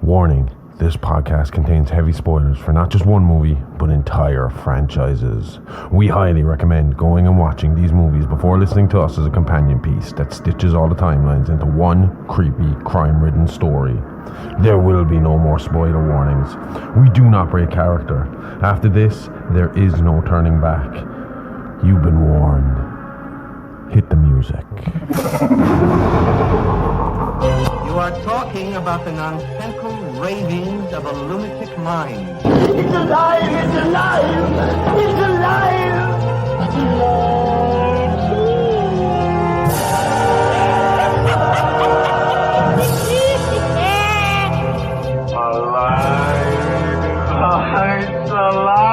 Warning, this podcast contains heavy spoilers for not just one movie, but entire franchises. We highly recommend going and watching these movies before listening to us as a companion piece that stitches all the timelines into one creepy, crime-ridden story. There will be no more spoiler warnings. We do not break character. After this, there is no turning back. You've been warned. Hit the music. You are talking about the nonsensical ravings of a lunatic mind. It's alive! It's alive! It's alive! It's alive! It's alive! It's alive!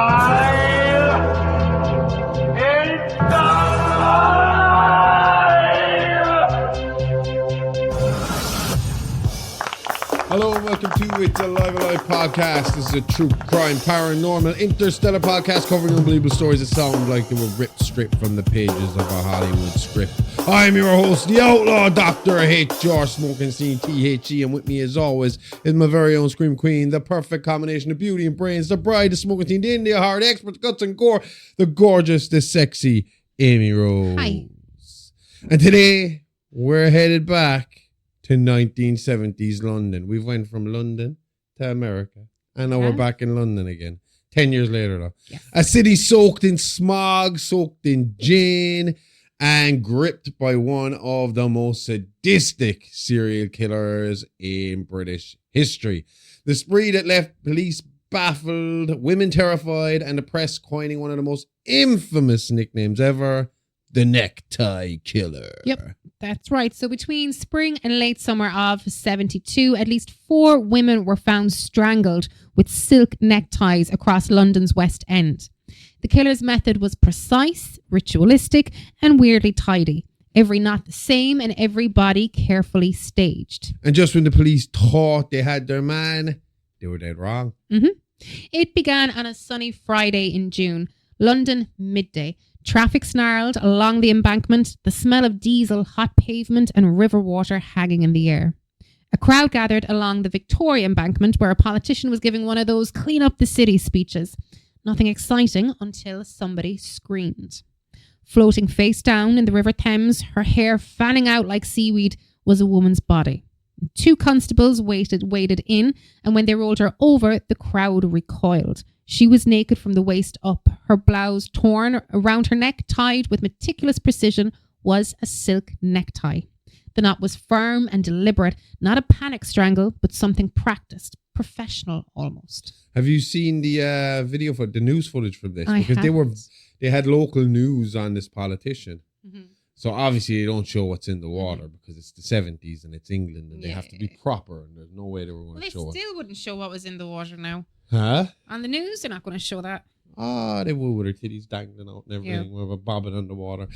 Hello and welcome to It's Alive podcast. This is a true crime, paranormal, interstellar podcast covering unbelievable stories that sound like they were ripped straight from the pages of a Hollywood script. I'm your host, the outlaw Dr. H.R. Smoking Scene T.H.E. and with me as always is my very own Scream Queen, the perfect combination of beauty and brains, the bride, the smoking teen, the India heart, the expert, guts and gore, the gorgeous, the sexy Amy Rose. Hi. And today we're headed back to 1970s London. We went from London to America, and now we're back in London again. 10 years later, though. Yes. A city soaked in smog, soaked in gin, and gripped by one of the most sadistic serial killers in British history. The spree that left police baffled, women terrified, and the press coining one of the most infamous nicknames ever, the Necktie Killer. Yep, that's right. So between spring and late summer of 72, at least 4 women were found strangled with silk neckties across London's West End. The killer's method was precise, ritualistic, and weirdly tidy. Every knot the same and every body carefully staged. And just when the police thought they had their man, they were dead wrong. It began on a sunny Friday in June, London midday. Traffic snarled along the embankment, the smell of diesel, hot pavement and river water hanging in the air. A crowd gathered along the Victoria embankment where a politician was giving one of those clean up the city speeches. Nothing exciting until somebody screamed. Floating face down in the River Thames, her hair fanning out like seaweed, was a woman's body. 2 constables waded in, and when they rolled her over, the crowd recoiled. She was naked from the waist up, her blouse torn, around her neck tied with meticulous precision was a silk necktie. The knot was firm and deliberate, not a panic strangle, but something practiced, professional almost. Have you seen the video for the news footage from this? I Because haven't. they had local news on this politician. Mm-hmm. So obviously they don't show what's in the water because it's the 70s and it's England and they have to be proper and there's no way they were going to show it. still wouldn't show what was in the water now. Huh? On the news, they're not going to show that. Ah, they would with her titties dangling out and everything, with a bobbing underwater.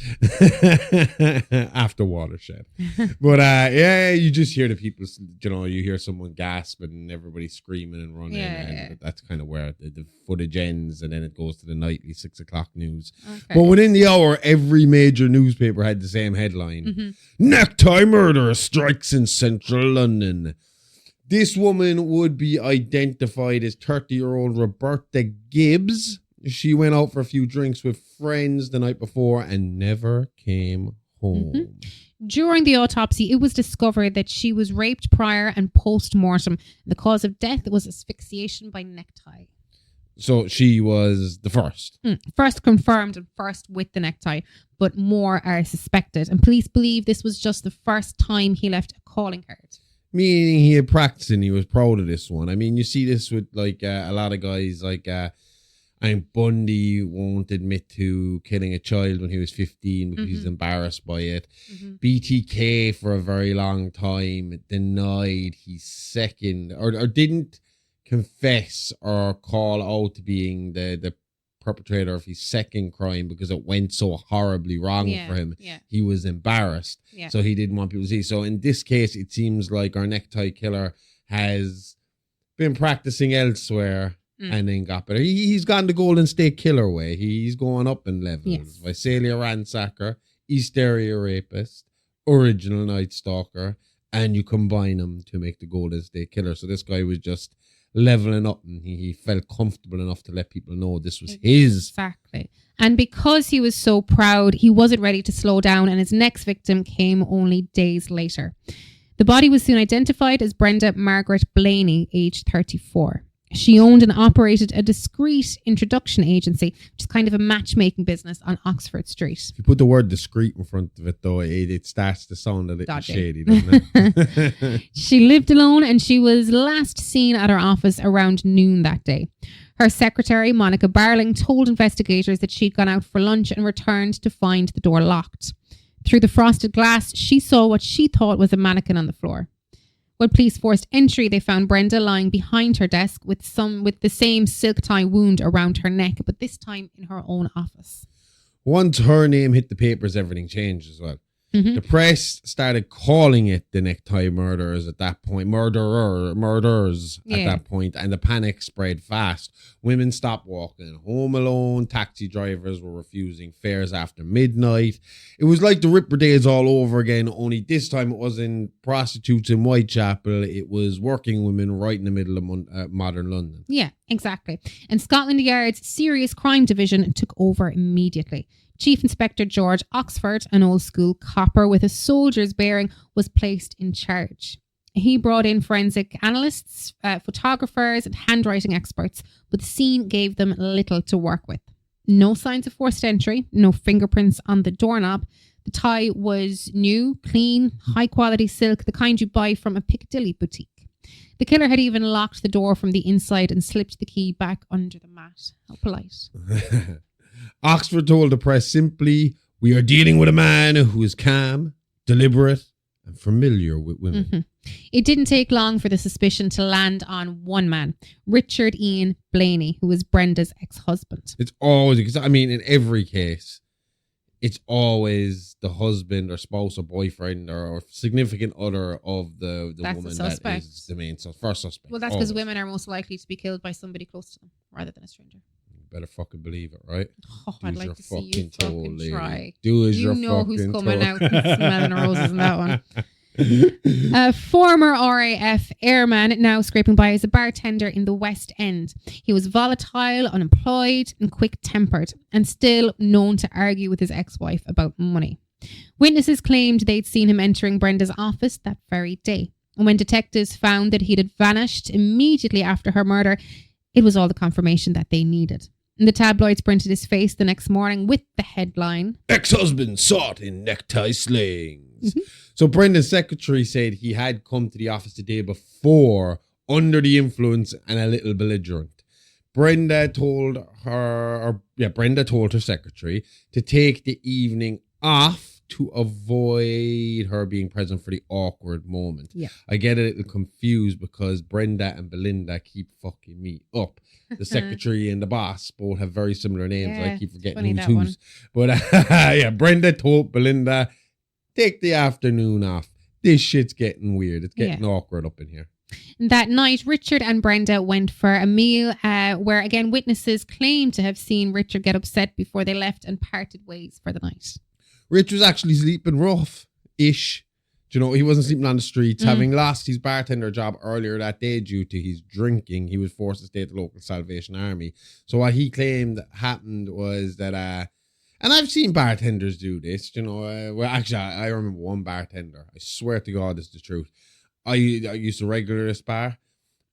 After watershed. But yeah, you just hear the people, you hear someone gasp and everybody screaming and running. And that's kind of where the footage ends and then it goes to the nightly 6 o'clock news. Okay. But within the hour, every major newspaper had the same headline. Necktie murderer strikes in central London. This woman would be identified as 30-year-old Roberta Gibbs. She went out for a few drinks with friends the night before and never came home. During the autopsy, it was discovered that she was raped prior and post-mortem. The cause of death was asphyxiation by necktie. So she was the first. First confirmed and first with the necktie, but more are suspected. And police believe this was just the first time he left a calling card. Meaning he had practiced and he was proud of this one. I mean, you see this with a lot of guys Bundy won't admit to killing a child when he was 15 because he's embarrassed by it. BTK for a very long time denied he's second or didn't confess or call out to being the perpetrator of his second crime because it went so horribly wrong for him. Yeah. He was embarrassed. Yeah. So he didn't want people to see. So in this case, it seems like our Necktie Killer has been practicing elsewhere and then got better. He's gone the Golden State Killer way. He's going up in levels. Yes. Visalia ransacker, East Area rapist, original Night Stalker, and you combine them to make the Golden State Killer. So this guy was just leveling up, and he felt comfortable enough to let people know this was his. Exactly. And because he was so proud, he wasn't ready to slow down, and his next victim came only days later. The body was soon identified as Brenda Margaret Blaney, aged 34. She owned and operated a discreet introduction agency, which is kind of a matchmaking business on Oxford Street. If you put the word discreet in front of it, though, it starts to sound a little Dodgy. shady, doesn't it? She lived alone, and she was last seen at her office around noon that day. Her secretary, Monica Barling, told investigators that she'd gone out for lunch and returned to find the door locked. Through the frosted glass, she saw what she thought was a mannequin on the floor. When police forced entry, they found Brenda lying behind her desk with the same silk tie wound around her neck, but this time in her own office. Once her name hit the papers, everything changed as well. Mm-hmm. The press started calling it the Necktie Murderers at that point. Murders at that point, and the panic spread fast. Women stopped walking home alone. Taxi drivers were refusing fares after midnight. It was like the Ripper days all over again, only this time it wasn't prostitutes in Whitechapel. It was working women right in the middle of modern London. Yeah, exactly. And Scotland Yard's Serious Crime Division took over immediately. Chief Inspector George Oxford, an old school copper with a soldier's bearing, was placed in charge. He brought in forensic analysts, photographers and handwriting experts, but the scene gave them little to work with. No signs of forced entry, no fingerprints on the doorknob. The tie was new, clean, high quality silk, the kind you buy from a Piccadilly boutique. The killer had even locked the door from the inside and slipped the key back under the mat. How polite. Oxford told the press simply, "We are dealing with a man who is calm, deliberate, and familiar with women." Mm-hmm. It didn't take long for the suspicion to land on one man, Richard Ian Blaney, who was Brenda's ex-husband. It's always, because I mean, in every case, it's always the husband or spouse or boyfriend or significant other of the woman that is the main first suspect. Well, that's because women are most likely to be killed by somebody close to them rather than a stranger. Better fucking believe it, right? Oh, I'd like to see you fucking try. Do as you're fucking told. You know who's coming out and smelling roses in that one. A former RAF airman, now scraping by as a bartender in the West End. He was volatile, unemployed, and quick-tempered, and still known to argue with his ex-wife about money. Witnesses claimed they'd seen him entering Brenda's office that very day. And when detectives found that he'd had vanished immediately after her murder, it was all the confirmation that they needed. And the tabloids printed his face the next morning with the headline, "Ex-husband sought in necktie slings." Mm-hmm. So Brenda's secretary said he had come to the office the day before under the influence and a little belligerent. Brenda told her secretary to take the evening off to avoid her being present for the awkward moment. Yeah. I get a little confused because Brenda and Belinda keep fucking me up. The secretary and the boss both have very similar names. Yeah, I keep forgetting who's one. whose. But yeah, Brenda told Belinda, take the afternoon off. This shit's getting weird. It's getting awkward up in here. That night, Richard and Brenda went for a meal where, again, witnesses claimed to have seen Richard get upset before they left and parted ways for the night. Rich was actually sleeping rough-ish. Do you know, he wasn't sleeping on the streets. Having lost his bartender job earlier that day due to his drinking, he was forced to stay at the local Salvation Army. So what he claimed happened was that, and I've seen bartenders do this, you know. Well, actually, I remember one bartender. I swear to God, it's the truth. I used to regular this bar,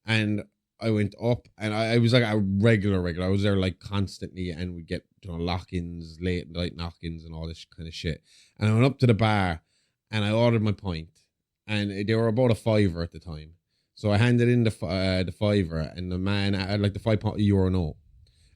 and I went up, and I was like a regular. I was there like constantly, and we get, you know, lock-ins, late night knock-ins, and all this kind of shit. And I went up to the bar, and I ordered my pint, and they were about €5 at the time. So I handed in the €5, and the man had like the €5 note,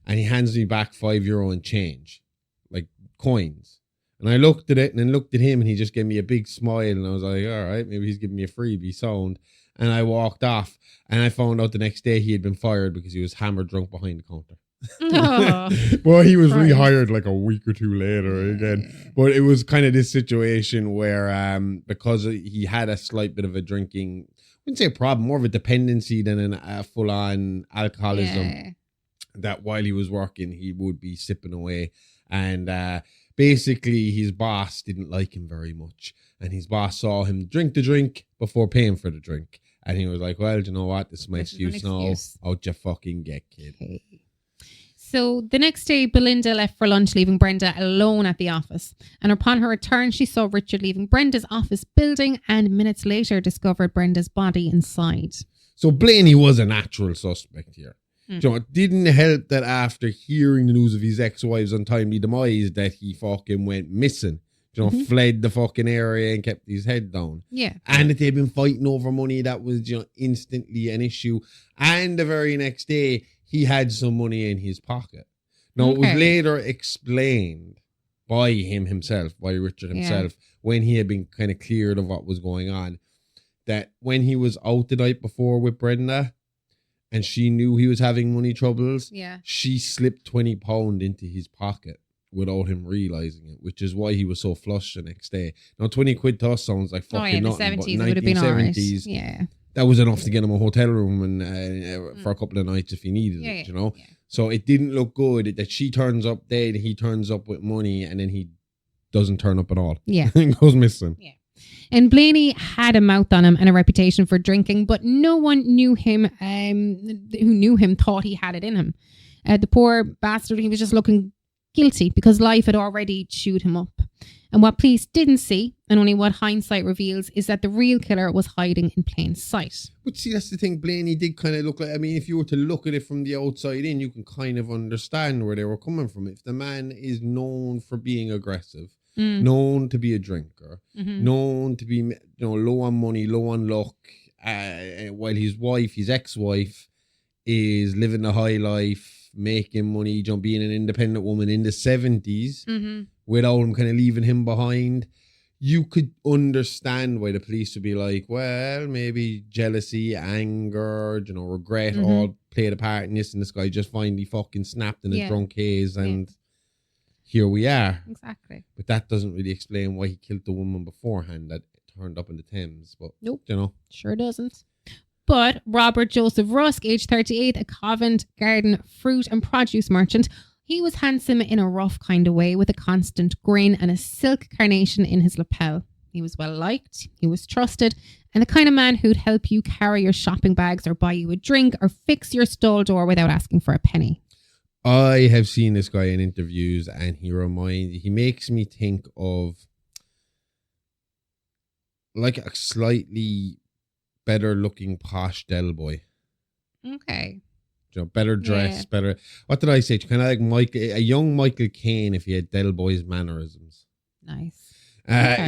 and he hands me back €5 in change, like coins. And I looked at it and then looked at him, and he just gave me a big smile, and I was like, all right, maybe he's giving me a freebie sound. And I walked off, and I found out the next day he had been fired because he was hammered drunk behind the counter. Oh, well, he was rehired like a week or two later again. But it was kind of this situation where because he had a slight bit of a drinking, I wouldn't say a problem, more of a dependency than a full-on alcoholism, that while he was working, he would be sipping away. And basically his boss didn't like him very much. And his boss saw him drink the drink before paying for the drink. And he was like, well, do you know what? This is my excuse now. Out you fucking get, kid. Okay. So the next day, Belinda left for lunch, leaving Brenda alone at the office. And upon her return, she saw Richard leaving Brenda's office building and minutes later discovered Brenda's body inside. So Blaney was a natural suspect here. You know, it didn't help that after hearing the news of his ex-wife's untimely demise that he fucking went missing. You know, fled the fucking area and kept his head down. Yeah. And that they'd been fighting over money, that was, you know, instantly an issue. And the very next day, he had some money in his pocket. Now, it was later explained by himself, by Richard himself, when he had been kind of cleared of what was going on, that when he was out the night before with Brenda, and she knew he was having money troubles, she slipped £20 into his pocket without him realising it, which is why he was so flush the next day. Now, 20 quid to us sounds like fucking nothing, but in the 1970s, that was enough to get him a hotel room and for a couple of nights if he needed it, you know? Yeah. So it didn't look good that she turns up dead, he turns up with money, and then he doesn't turn up at all. Yeah. And goes missing. Yeah. And Blaney had a mouth on him and a reputation for drinking, but no one knew him who knew him thought he had it in him. The poor bastard, he was just looking guilty because life had already chewed him up. And what police didn't see, and only what hindsight reveals, is that the real killer was hiding in plain sight. But see, that's the thing, Blaney did kind of look like, I mean, if you were to look at it from the outside in, you can kind of understand where they were coming from. If the man is known for being aggressive, known to be a drinker, known to be, you know, low on money, low on luck, while his wife, his ex-wife, is living the high life, making money, you know, being an independent woman in the 70s, without him kind of leaving him behind, you could understand why the police would be like, well, maybe jealousy, anger, you know, regret all played a part in this, and this guy just finally fucking snapped in his drunk haze, and here we are. Exactly. But that doesn't really explain why he killed the woman beforehand that turned up in the Thames. But, you know. Sure doesn't. But Robert Joseph Rusk, age 38, a Covent Garden fruit and produce merchant, he was handsome in a rough kind of way with a constant grin and a silk carnation in his lapel. He was well liked, he was trusted, and the kind of man who'd help you carry your shopping bags or buy you a drink or fix your stall door without asking for a penny. I have seen this guy in interviews and he makes me think of like a slightly better looking posh Del Boy. Okay. You know, better dressed, better. What did I say? Kind of like a young Michael Caine if he had Del Boy's mannerisms. Nice.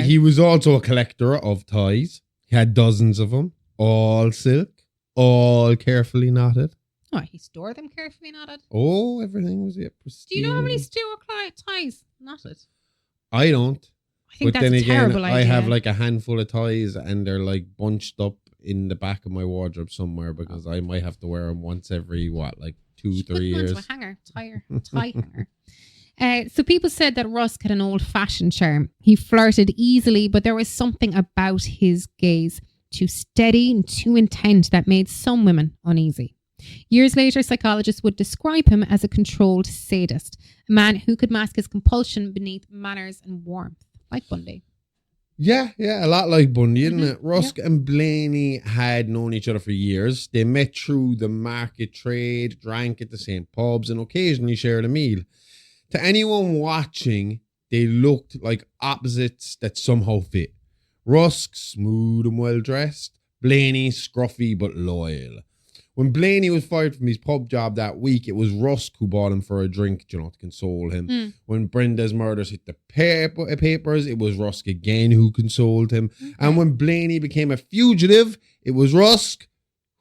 He was also a collector of ties. He had dozens of them, all silk, all carefully knotted. Oh, he stored them carefully knotted. Oh, everything was pristine. Do you know how many Stuart ties knotted? I don't. I think that's a terrible idea. I have like a handful of ties and they're like bunched up in the back of my wardrobe somewhere because I might have to wear them once every, like 2-3 years. Put them onto a tie hanger. So people said that Rusk had an old-fashioned charm. He flirted easily, but there was something about his gaze, too steady and too intent, that made some women uneasy. Years later, psychologists would describe him as a controlled sadist, a man who could mask his compulsion beneath manners and warmth, like Bundy. Yeah, a lot like Bundy, isn't it? Rusk and Blaney had known each other for years. They met through the market trade, drank at the same pubs, and occasionally shared a meal. To anyone watching, they looked like opposites that somehow fit. Rusk, smooth and well-dressed. Blaney, scruffy but loyal. When Blaney was fired from his pub job that week, it was Rusk who bought him for a drink, you know, to console him. When Brenda's murders hit the papers, it was Rusk again who consoled him. And when Blaney became a fugitive, it was Rusk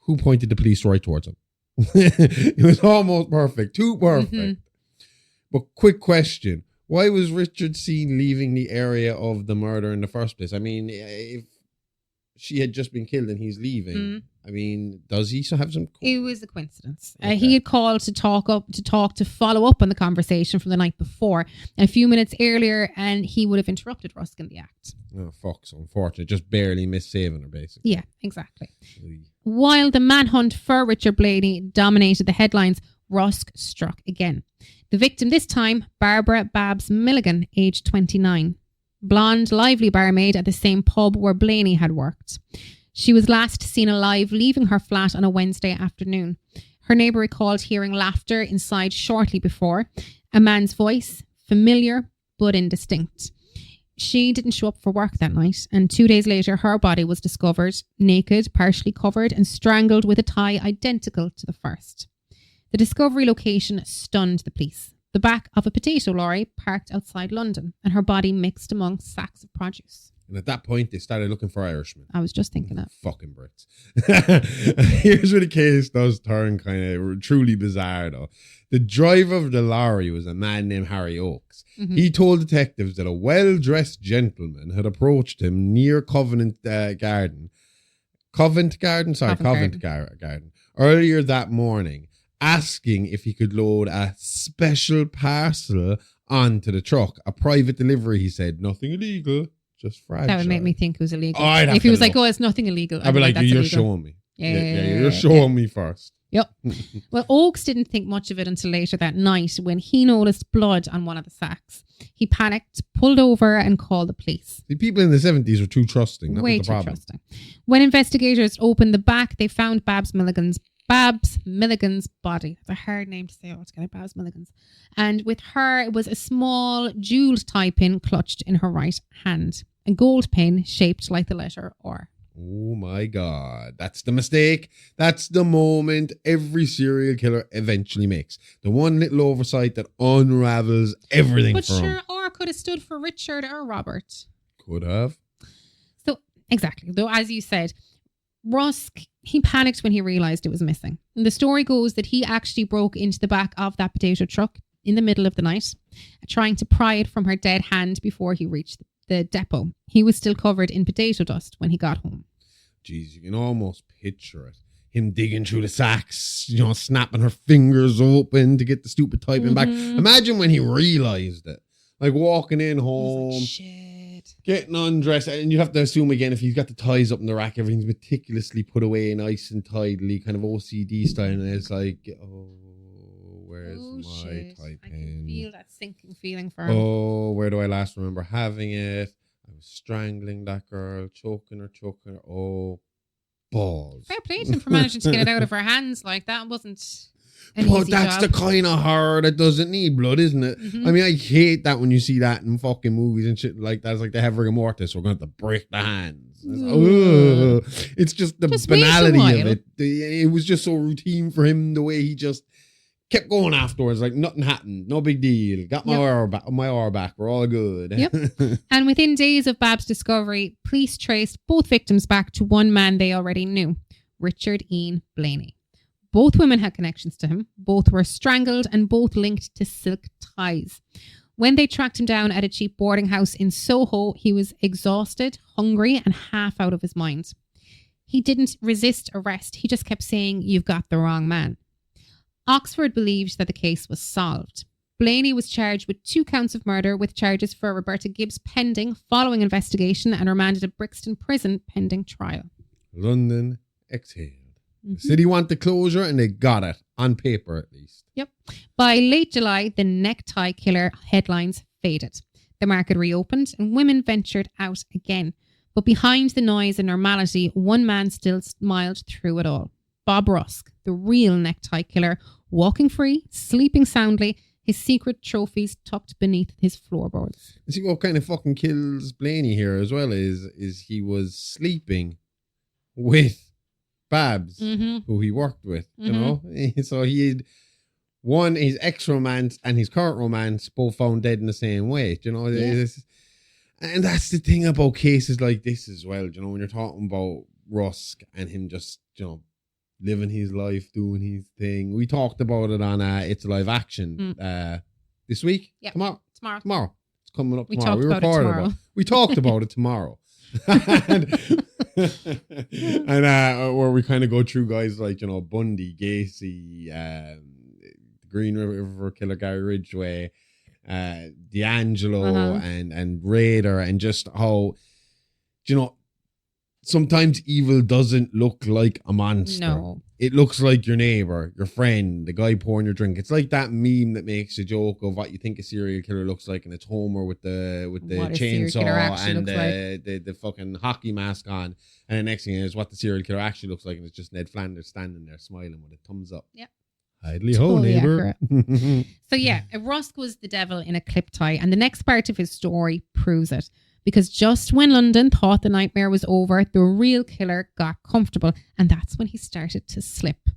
who pointed the police right towards him. It was almost perfect, too perfect. But quick question, why was Richard seen leaving the area of the murder in the first place? I mean, if she had just been killed and he's leaving, I mean, does he still have some? It was a coincidence. Okay. He had called to follow up on the conversation from the night before, a few minutes earlier, and he would have interrupted Rusk in the act. Oh, fuck, so unfortunate. Just barely missed saving her, basically. Yeah, exactly. While the manhunt for Richard Blaney dominated the headlines, Rusk struck again. The victim this time, Barbara Babs Milligan, aged 29. blonde, lively barmaid at the same pub where Blaney had worked. She was last seen alive leaving her flat on a Wednesday afternoon. Her neighbour recalled hearing laughter inside shortly before, a man's voice, familiar but indistinct. She didn't show up for work that night, and 2 days later her body was discovered, naked, partially covered and strangled with a tie identical to the first. The discovery location stunned the police. The back of a potato lorry parked outside London, and her body mixed among sacks of produce. And at that point, they started looking for Irishmen. I was just thinking that. Fucking Brits. Here's where the case does turn kind of truly bizarre, though. The driver of the lorry was a man named Harry Oakes. Mm-hmm. He told detectives that a well-dressed gentleman had approached him near Covent Garden earlier that morning, asking if he could load a special parcel onto the truck. A private delivery, he said. Nothing illegal. Just fragile. That would make me think it was illegal. Oh, if he was like, it's nothing illegal. I'd be like, you're illegal. showing me. Yeah, you're showing me first. Yep. Well, Oakes didn't think much of it until later that night when he noticed blood on one of the sacks. He panicked, pulled over and called the police. The people in the 70s were too trusting. That Way was the too problem. trusting. When investigators opened the back, they found Babs Milligan's body. It's a hard name to say altogether, Babs Milligan's. And with her, it was a small jeweled tie pin clutched in her right hand. A gold pin shaped like the letter R. Oh my God. That's the mistake. That's the moment every serial killer eventually makes. The one little oversight that unravels everything But for him. sure, R could have stood for Richard or Robert. Could have. So, exactly. Though, as you said, Rusk, he panicked when he realised it was missing. And the story goes that he actually broke into the back of that potato truck in the middle of the night, trying to pry it from her dead hand before he reached the depot. He was still covered in potato dust when he got home. Jeez, you can almost picture it. Him digging through the sacks, snapping her fingers open to get the stupid typing back. Imagine when he realised it. Like walking in home. Like, shit. Getting undressed. And you have to assume again, if he's got the ties up in the rack, everything's meticulously put away nice and tidily, kind of OCD style. And it's like, where's my tie I pin? can feel that sinking feeling for him. Oh, where do I last remember having it? I was strangling that girl, choking her. Oh, balls. Fair play to him for managing to get it out of her hands. Like, that wasn't an But easy that's job. the kind of horror that doesn't need blood, isn't it? Mm-hmm. I mean, I hate that when you see that in fucking movies and shit like that. It's like they have rigor mortis. We're going to have to break the hands. It's just the banality of it. It was just so routine for him, the way he just kept going afterwards, like nothing happened, no big deal. Got my hour back. We're all good. Yep. And within days of Babs' discovery, police traced both victims back to one man they already knew, Richard Ian Blaney. Both women had connections to him. Both were strangled and both linked to silk ties. When they tracked him down at a cheap boarding house in Soho, he was exhausted, hungry, and half out of his mind. He didn't resist arrest. He just kept saying, "You've got the wrong man." Oxford believed that the case was solved. Blaney was charged with 2 counts of murder, with charges for Roberta Gibbs pending following investigation, and remanded at Brixton Prison pending trial. London exhaled. The city wanted closure and they got it, on paper at least. Yep. By late July, the Necktie Killer headlines faded. The market reopened and women ventured out again. But behind the noise and normality, one man still smiled through it all. Bob Rusk, the real Necktie Killer, walking free, sleeping soundly, his secret trophies tucked beneath his floorboards. You see what kind of fucking kills Blaney here as well is he was sleeping with Babs, who he worked with, you know? So he had his ex-romance and his current romance both found dead in the same way, you know? Yeah. And that's the thing about cases like this as well, you know, when you're talking about Rusk and him just, living his life, doing his thing. We talked about it on It's a Live Action this week. Yeah. Tomorrow. It's coming up We tomorrow. Talked about it tomorrow. We talked about it tomorrow. and where we kind of go through guys like, Bundy, Gacy, Green River Killer, Gary Ridgway, D'Angelo, and Raider, and just how, sometimes evil doesn't look like a monster. No. It looks like your neighbor, your friend, the guy pouring your drink. It's like that meme that makes a joke of what you think a serial killer looks like, and it's Homer with the chainsaw and the fucking hockey mask on. And the next thing is what the serial killer actually looks like, and it's just Ned Flanders standing there smiling with a thumbs up. Yep. Idly ho, neighbor. So yeah, Rusk was the devil in a clip tie, and the next part of his story proves it. Because just when London thought the nightmare was over, the real killer got comfortable, and that's when he started to slip.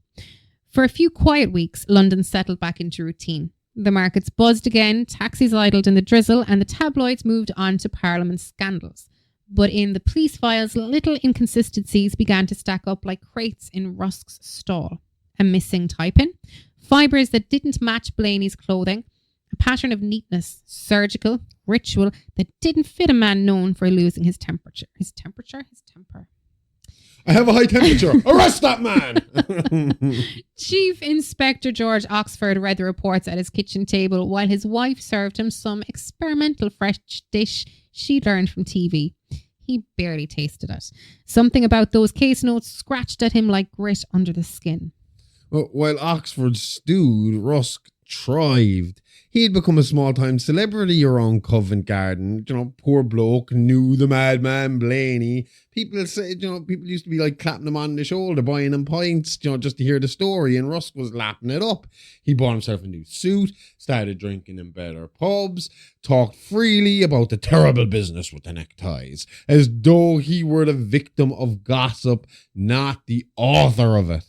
For a few quiet weeks, London settled back into routine. The markets buzzed again, taxis idled in the drizzle, and the tabloids moved on to Parliament scandals. But in the police files, little inconsistencies began to stack up like crates in Rusk's stall. A missing tie-pin, fibres that didn't match Blaney's clothing, a pattern of neatness, surgical, ritual that didn't fit a man known for losing his temper. I have a high temperature. Arrest that man. Chief Inspector George Oxford read the reports at his kitchen table while his wife served him some experimental fresh dish she learned from TV. He barely tasted it. Something about those case notes scratched at him like grit under the skin. Well, while Oxford stewed, Rusk thrived. He had become a small-time celebrity around Covent Garden. You know, poor bloke knew the madman Blaney. People said, people used to be like clapping him on the shoulder, buying him pints, just to hear the story. And Rusk was lapping it up. He bought himself a new suit, started drinking in better pubs, talked freely about the terrible business with the neckties, as though he were the victim of gossip, not the author of it.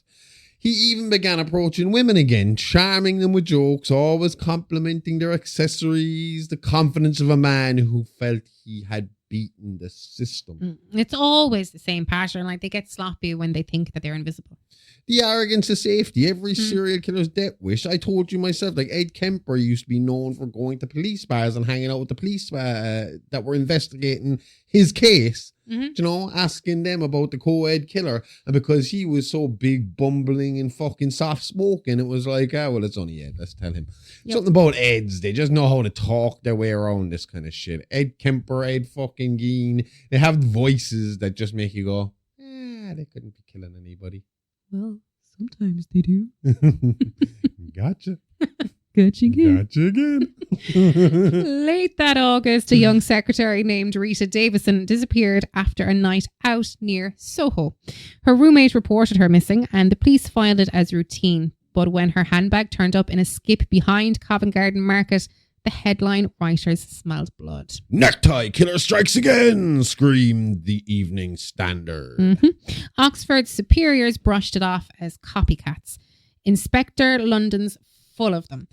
He even began approaching women again, charming them with jokes, always complimenting their accessories, the confidence of a man who felt he had beaten the system. It's always the same pattern, like they get sloppy when they think that they're invisible. The arrogance of safety, every serial killer's death wish. I told you myself, like Ed Kemper used to be known for going to police bars and hanging out with the police that were investigating his case. Asking them about the co-ed killer. And because he was so big, bumbling and fucking soft-spoken, it was like, well, it's only Ed. Let's tell him. Yep. Something about Eds. They just know how to talk their way around this kind of shit. Ed Kemper, Ed fucking Gein. They have voices that just make you go, they couldn't be killing anybody. Well, sometimes they do. Gotcha. Gotcha again. Late that August, a young secretary named Rita Davison disappeared after a night out near Soho. Her roommate reported her missing and the police filed it as routine. But when her handbag turned up in a skip behind Covent Garden Market, the headline writers smelled blood. Necktie Killer strikes again, screamed the Evening Standard. Oxford's superiors brushed it off as copycats. Inspector London's full of them.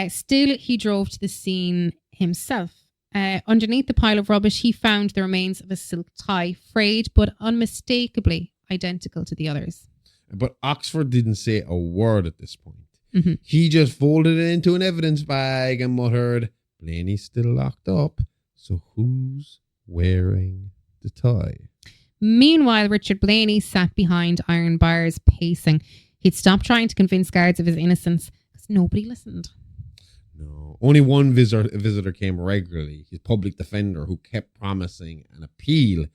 Still, he drove to the scene himself. Underneath the pile of rubbish, he found the remains of a silk tie, frayed but unmistakably identical to the others. But Oxford didn't say a word at this point. He just folded it into an evidence bag and muttered, Blaney's still locked up, so who's wearing the tie? Meanwhile, Richard Blaney sat behind iron bars, pacing. He'd stopped trying to convince guards of his innocence because nobody listened. No, only one visitor came regularly, his public defender, who kept promising an appeal.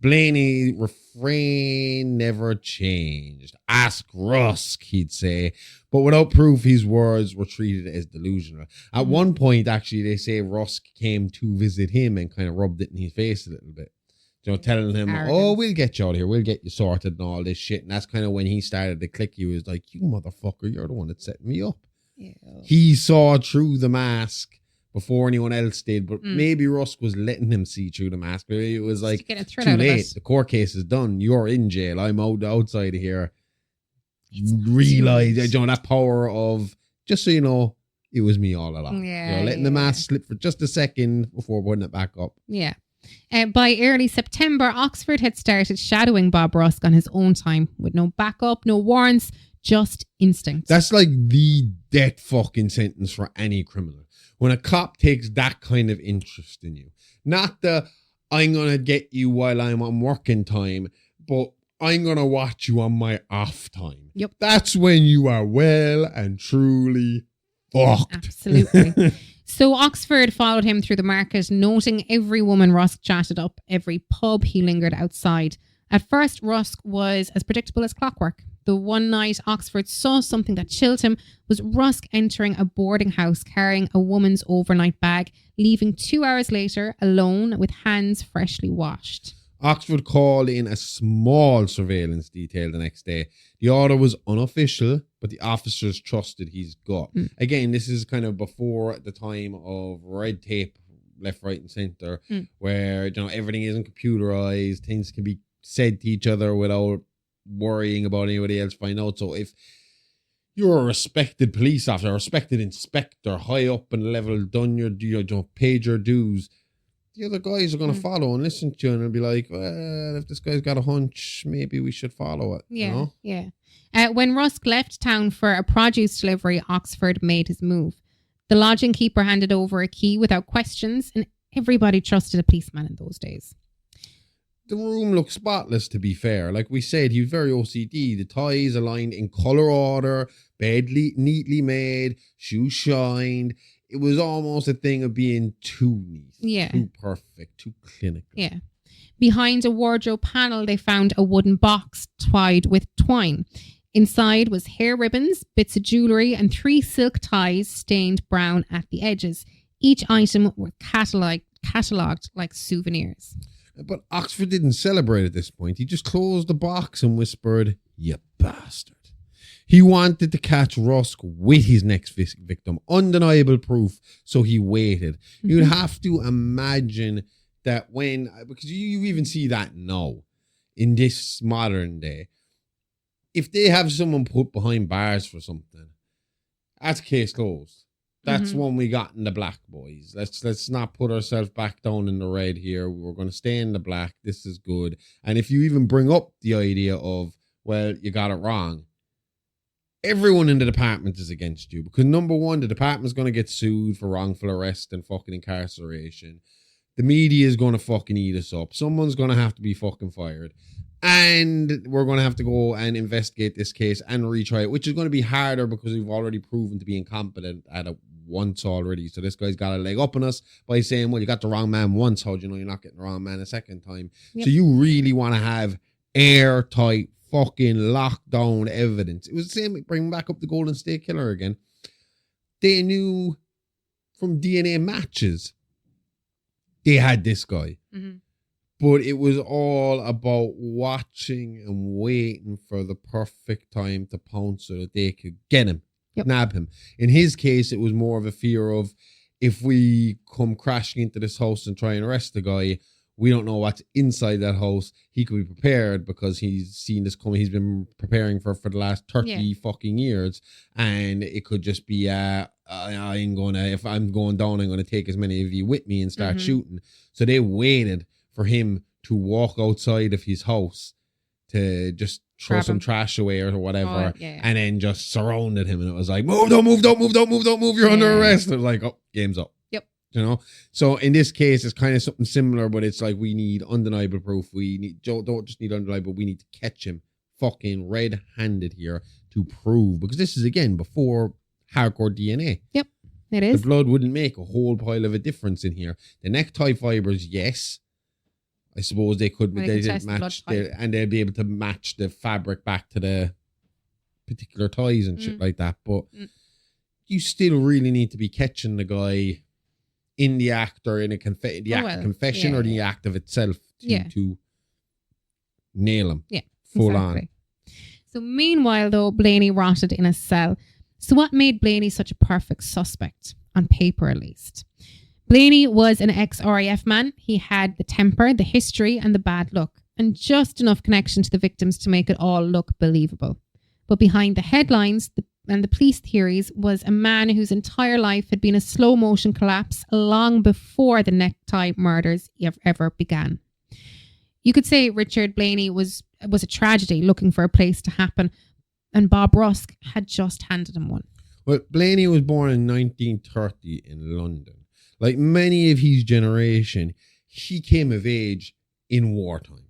Blaney refrain never changed. Ask Rusk, he'd say. But without proof, his words were treated as delusional. At one point, actually, they say Rusk came to visit him and kind of rubbed it in his face a little bit. Telling him, arrogance. We'll get you out of here. We'll get you sorted and all this shit. And that's kind of when he started to click. He was like, you motherfucker, you're the one that set me up. Ew. He saw through the mask before anyone else did, but maybe Rusk was letting him see through the mask. Maybe it was like, too late. The court case is done. You're in jail. I'm outside of here. Realize, that power of, just so you know, it was me all along. Letting the mask slip for just a second before putting it back up. Yeah. By early September, Oxford had started shadowing Bob Rusk on his own time with no backup, no warrants, just instinct. That's like the death fucking sentence for any criminal. When a cop takes that kind of interest in you. Not the, I'm going to get you while I'm on working time, but I'm going to watch you on my off time. Yep. That's when you are well and truly fucked. Absolutely. So Oxford followed him through the market, noting every woman Rusk chatted up, every pub he lingered outside. At first, Rusk was as predictable as clockwork. The one night Oxford saw something that chilled him was Rusk entering a boarding house carrying a woman's overnight bag, leaving 2 hours later alone with hands freshly washed. Oxford called in a small surveillance detail the next day. The order was unofficial, but the officers trusted his gut. Again, this is kind of before the time of red tape, left, right, and centre, where everything isn't computerized. Things can be said to each other without worrying about anybody else find out. So if you're a respected police officer, a respected inspector, high up in the level, done your paid your dues, the other guys are going to follow and listen to you and be like, well, if this guy's got a hunch, maybe we should follow it. Yeah, when Rusk left town for a produce delivery, Oxford made his move. The lodging keeper handed over a key without questions, and everybody trusted a policeman in those days. The room looked spotless, to be fair. Like we said, he was very OCD. The ties aligned in colour order, bed neatly made, shoes shined. It was almost a thing of being too neat, too perfect, too clinical. Yeah. Behind a wardrobe panel, they found a wooden box tied with twine. Inside was hair ribbons, bits of jewellery, and 3 silk ties stained brown at the edges. Each item were catalogued like souvenirs. But Oxford didn't celebrate at this point. He just closed the box and whispered, "You bastard." He wanted to catch Rusk with his next victim. Undeniable proof. So he waited. You'd have to imagine that because you even see that now in this modern day, if they have someone put behind bars for something, that's case closed. That's one we got in the black, boys. Let's not put ourselves back down in the red here. We're going to stay in the black. This is good. And if you even bring up the idea of, well, you got it wrong, everyone in the department is against you. Because number one, the department's going to get sued for wrongful arrest and fucking incarceration. The media is going to fucking eat us up. Someone's going to have to be fucking fired. And we're going to have to go and investigate this case and retry it, which is going to be harder because we've already proven to be incompetent at it once already. So this guy's got a leg up on us by saying, well, you got the wrong man once. How do you know you're not getting the wrong man a second time? Yep. So you really want to have airtight, fucking lockdown evidence. It was the same, bringing back up the Golden State Killer again. They knew from DNA matches they had this guy. But it was all about watching and waiting for the perfect time to pounce so that they could get him, nab him. In his case, it was more of a fear of, if we come crashing into this house and try and arrest the guy, we don't know what's inside that house. He could be prepared because he's seen this coming. He's been preparing for the last 30 fucking years. And it could just be, if I'm going down, I'm going to take as many of you with me and start shooting. So they waited for him to walk outside of his house to just throw some trash away or whatever, and then just surrounded him, and it was like, move, don't move, you're under arrest. And it was like, oh, game's up. So in this case, it's kind of something similar, but it's like, we need undeniable proof. We don't just need undeniable, we need to catch him fucking red-handed here to prove, because this is, again, before hardcore DNA. Yep, it is. The blood wouldn't make a whole pile of a difference in here. The necktie fibers, yes, I suppose they could, but they didn't match, and they'd be able to match the fabric back to the particular ties and shit like that. But you still really need to be catching the guy in the act, or in the act of confession, or the act of itself to nail him. Yeah, full on. So meanwhile, though, Blaney rotted in a cell. So what made Blaney such a perfect suspect, on paper at least? Blaney was an ex-RAF man. He had the temper, the history, and the bad luck, and just enough connection to the victims to make it all look believable. But behind the headlines and the police theories was a man whose entire life had been a slow-motion collapse long before the necktie murders ever began. You could say Richard Blaney was a tragedy looking for a place to happen, and Bob Rusk had just handed him one. Well, Blaney was born in 1930 in London. Like many of his generation, he came of age in wartime.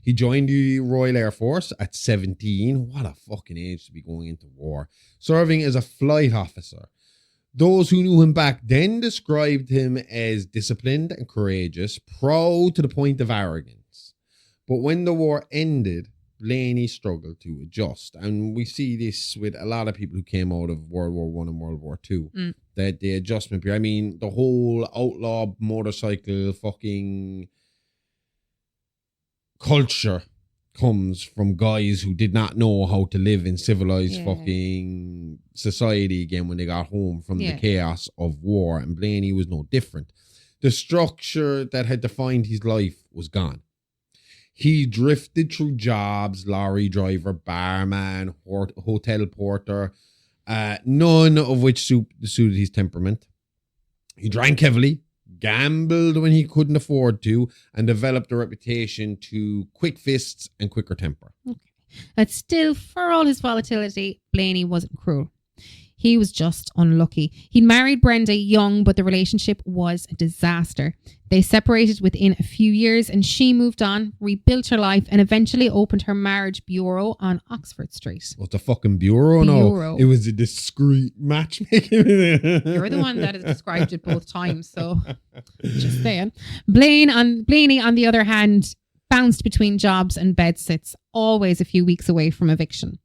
He joined the Royal Air Force at 17. What a fucking age to be going into war. Serving as a flight officer. Those who knew him back then described him as disciplined and courageous, proud to the point of arrogance. But when the war ended, Blaney struggled to adjust. And we see this with a lot of people who came out of World War One and World War Two. That the adjustment period. I mean, the whole outlaw motorcycle fucking culture comes from guys who did not know how to live in civilized fucking society again when they got home from the chaos of war. And Blaney was no different. The structure that had defined his life was gone. He drifted through jobs, lorry driver, barman, hotel porter, none of which suited his temperament. He drank heavily, gambled when he couldn't afford to, and developed a reputation to quick fists and quicker temper. Okay. But still, for all his volatility, Blaney wasn't cruel. He was just unlucky. He'd married Brenda young, but the relationship was a disaster. They separated within a few years and she moved on, rebuilt her life, and eventually opened her marriage bureau on Oxford Street. What's a fucking bureau? No, it was a discreet matchmaking. You're the one that has described it both times, so just saying. Blaney, on the other hand, bounced between jobs and bedsits, always a few weeks away from eviction.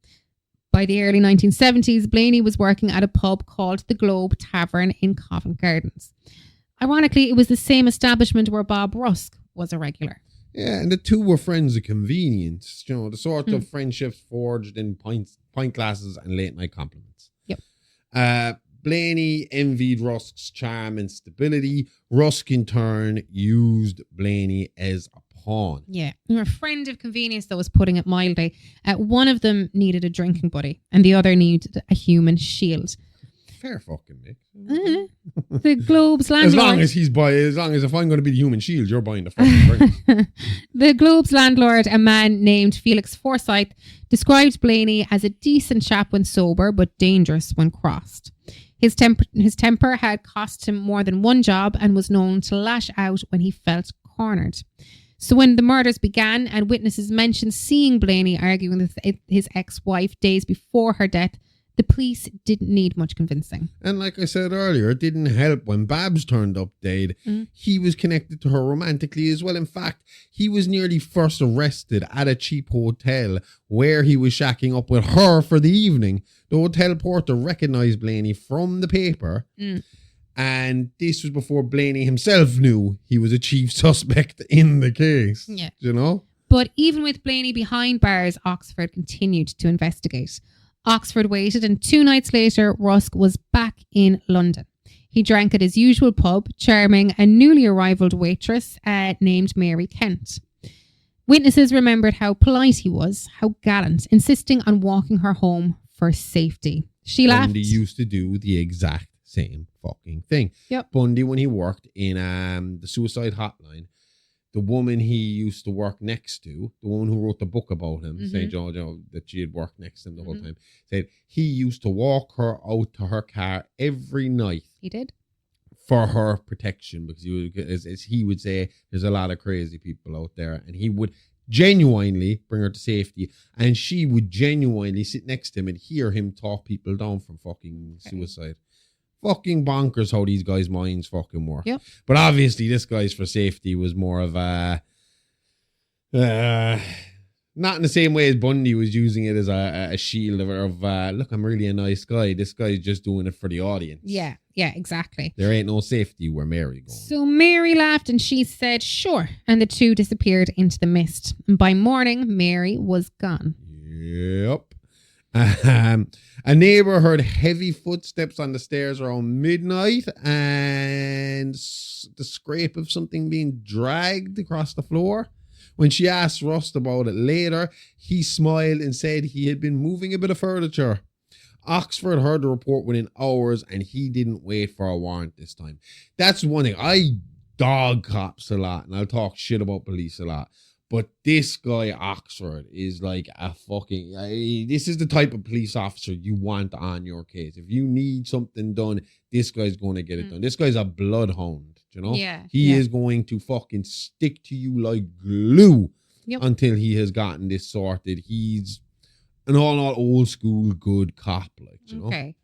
By the early 1970s, Blaney was working at a pub called the Globe Tavern in Covent Gardens. Ironically, it was the same establishment where Bob Rusk was a regular. Yeah, and the two were friends of convenience. You know, the sort of friendships forged in pint glasses and late night compliments. Yep. Blaney envied Rusk's charm and stability. Rusk, in turn, used Blaney as a pawn. Yeah. A friend of convenience, that was putting it mildly. One of them needed a drinking buddy and the other needed a human shield. Fair fucking mix. The Globe's landlord... As long as if I'm going to be the human shield, you're buying the fucking drink. The Globe's landlord, a man named Felix Forsyth, described Blaney as a decent chap when sober, but dangerous when crossed. His temper had cost him more than one job and was known to lash out when he felt cornered. So when the murders began and witnesses mentioned seeing Blaney arguing with his ex-wife days before her death, the police didn't need much convincing. And like I said earlier, it didn't help when Babs turned up dead. He was connected to her romantically as well. In fact, he was nearly first arrested at a cheap hotel where he was shacking up with her for the evening. The hotel porter recognized Blaney from the paper. And this was before Blaney himself knew he was a chief suspect in the case. Yeah. You know? But even with Blaney behind bars, Oxford continued to investigate. Oxford waited, and 2 nights later, Rusk was back in London. He drank at his usual pub, charming a newly arrived waitress named Mary Kent. Witnesses remembered how polite he was, how gallant, insisting on walking her home for safety. She laughed. Bundy used to do the exact same fucking thing. Yep. Bundy, when he worked in the suicide hotline, the woman he used to work next to, the woman who wrote the book about him, saying that she had worked next to him the whole time, said he used to walk her out to her car every night. He did? For her protection, because he would, as he would say, there's a lot of crazy people out there, and he would genuinely bring her to safety, and she would genuinely sit next to him and hear him talk people down from fucking suicide. Fucking bonkers how these guys' minds fucking work. Yep. But obviously this guy's for safety was more of a not in the same way as Bundy was using it as a shield of look, I'm really a nice guy. This guy's just doing it for the audience. Yeah, exactly. There ain't no safety where Mary goes. So Mary laughed and she said, sure. And the two disappeared into the mist. And by morning, Mary was gone. Yep. A neighbor heard heavy footsteps on the stairs around midnight and the scrape of something being dragged across the floor. When she asked Rust about it later, he smiled and said he had been moving a bit of furniture. Oxford heard the report within hours and he didn't wait for a warrant this time. That's one thing. I dog cops a lot and I'll talk shit about police a lot. But this guy, Oxford, is like a fucking... this is the type of police officer you want on your case. If you need something done, this guy's going to get it done. This guy's a bloodhound, you know? Yeah. He is going to fucking stick to you like glue until he has gotten this sorted. He's an all old school good cop, like, you know? Okay.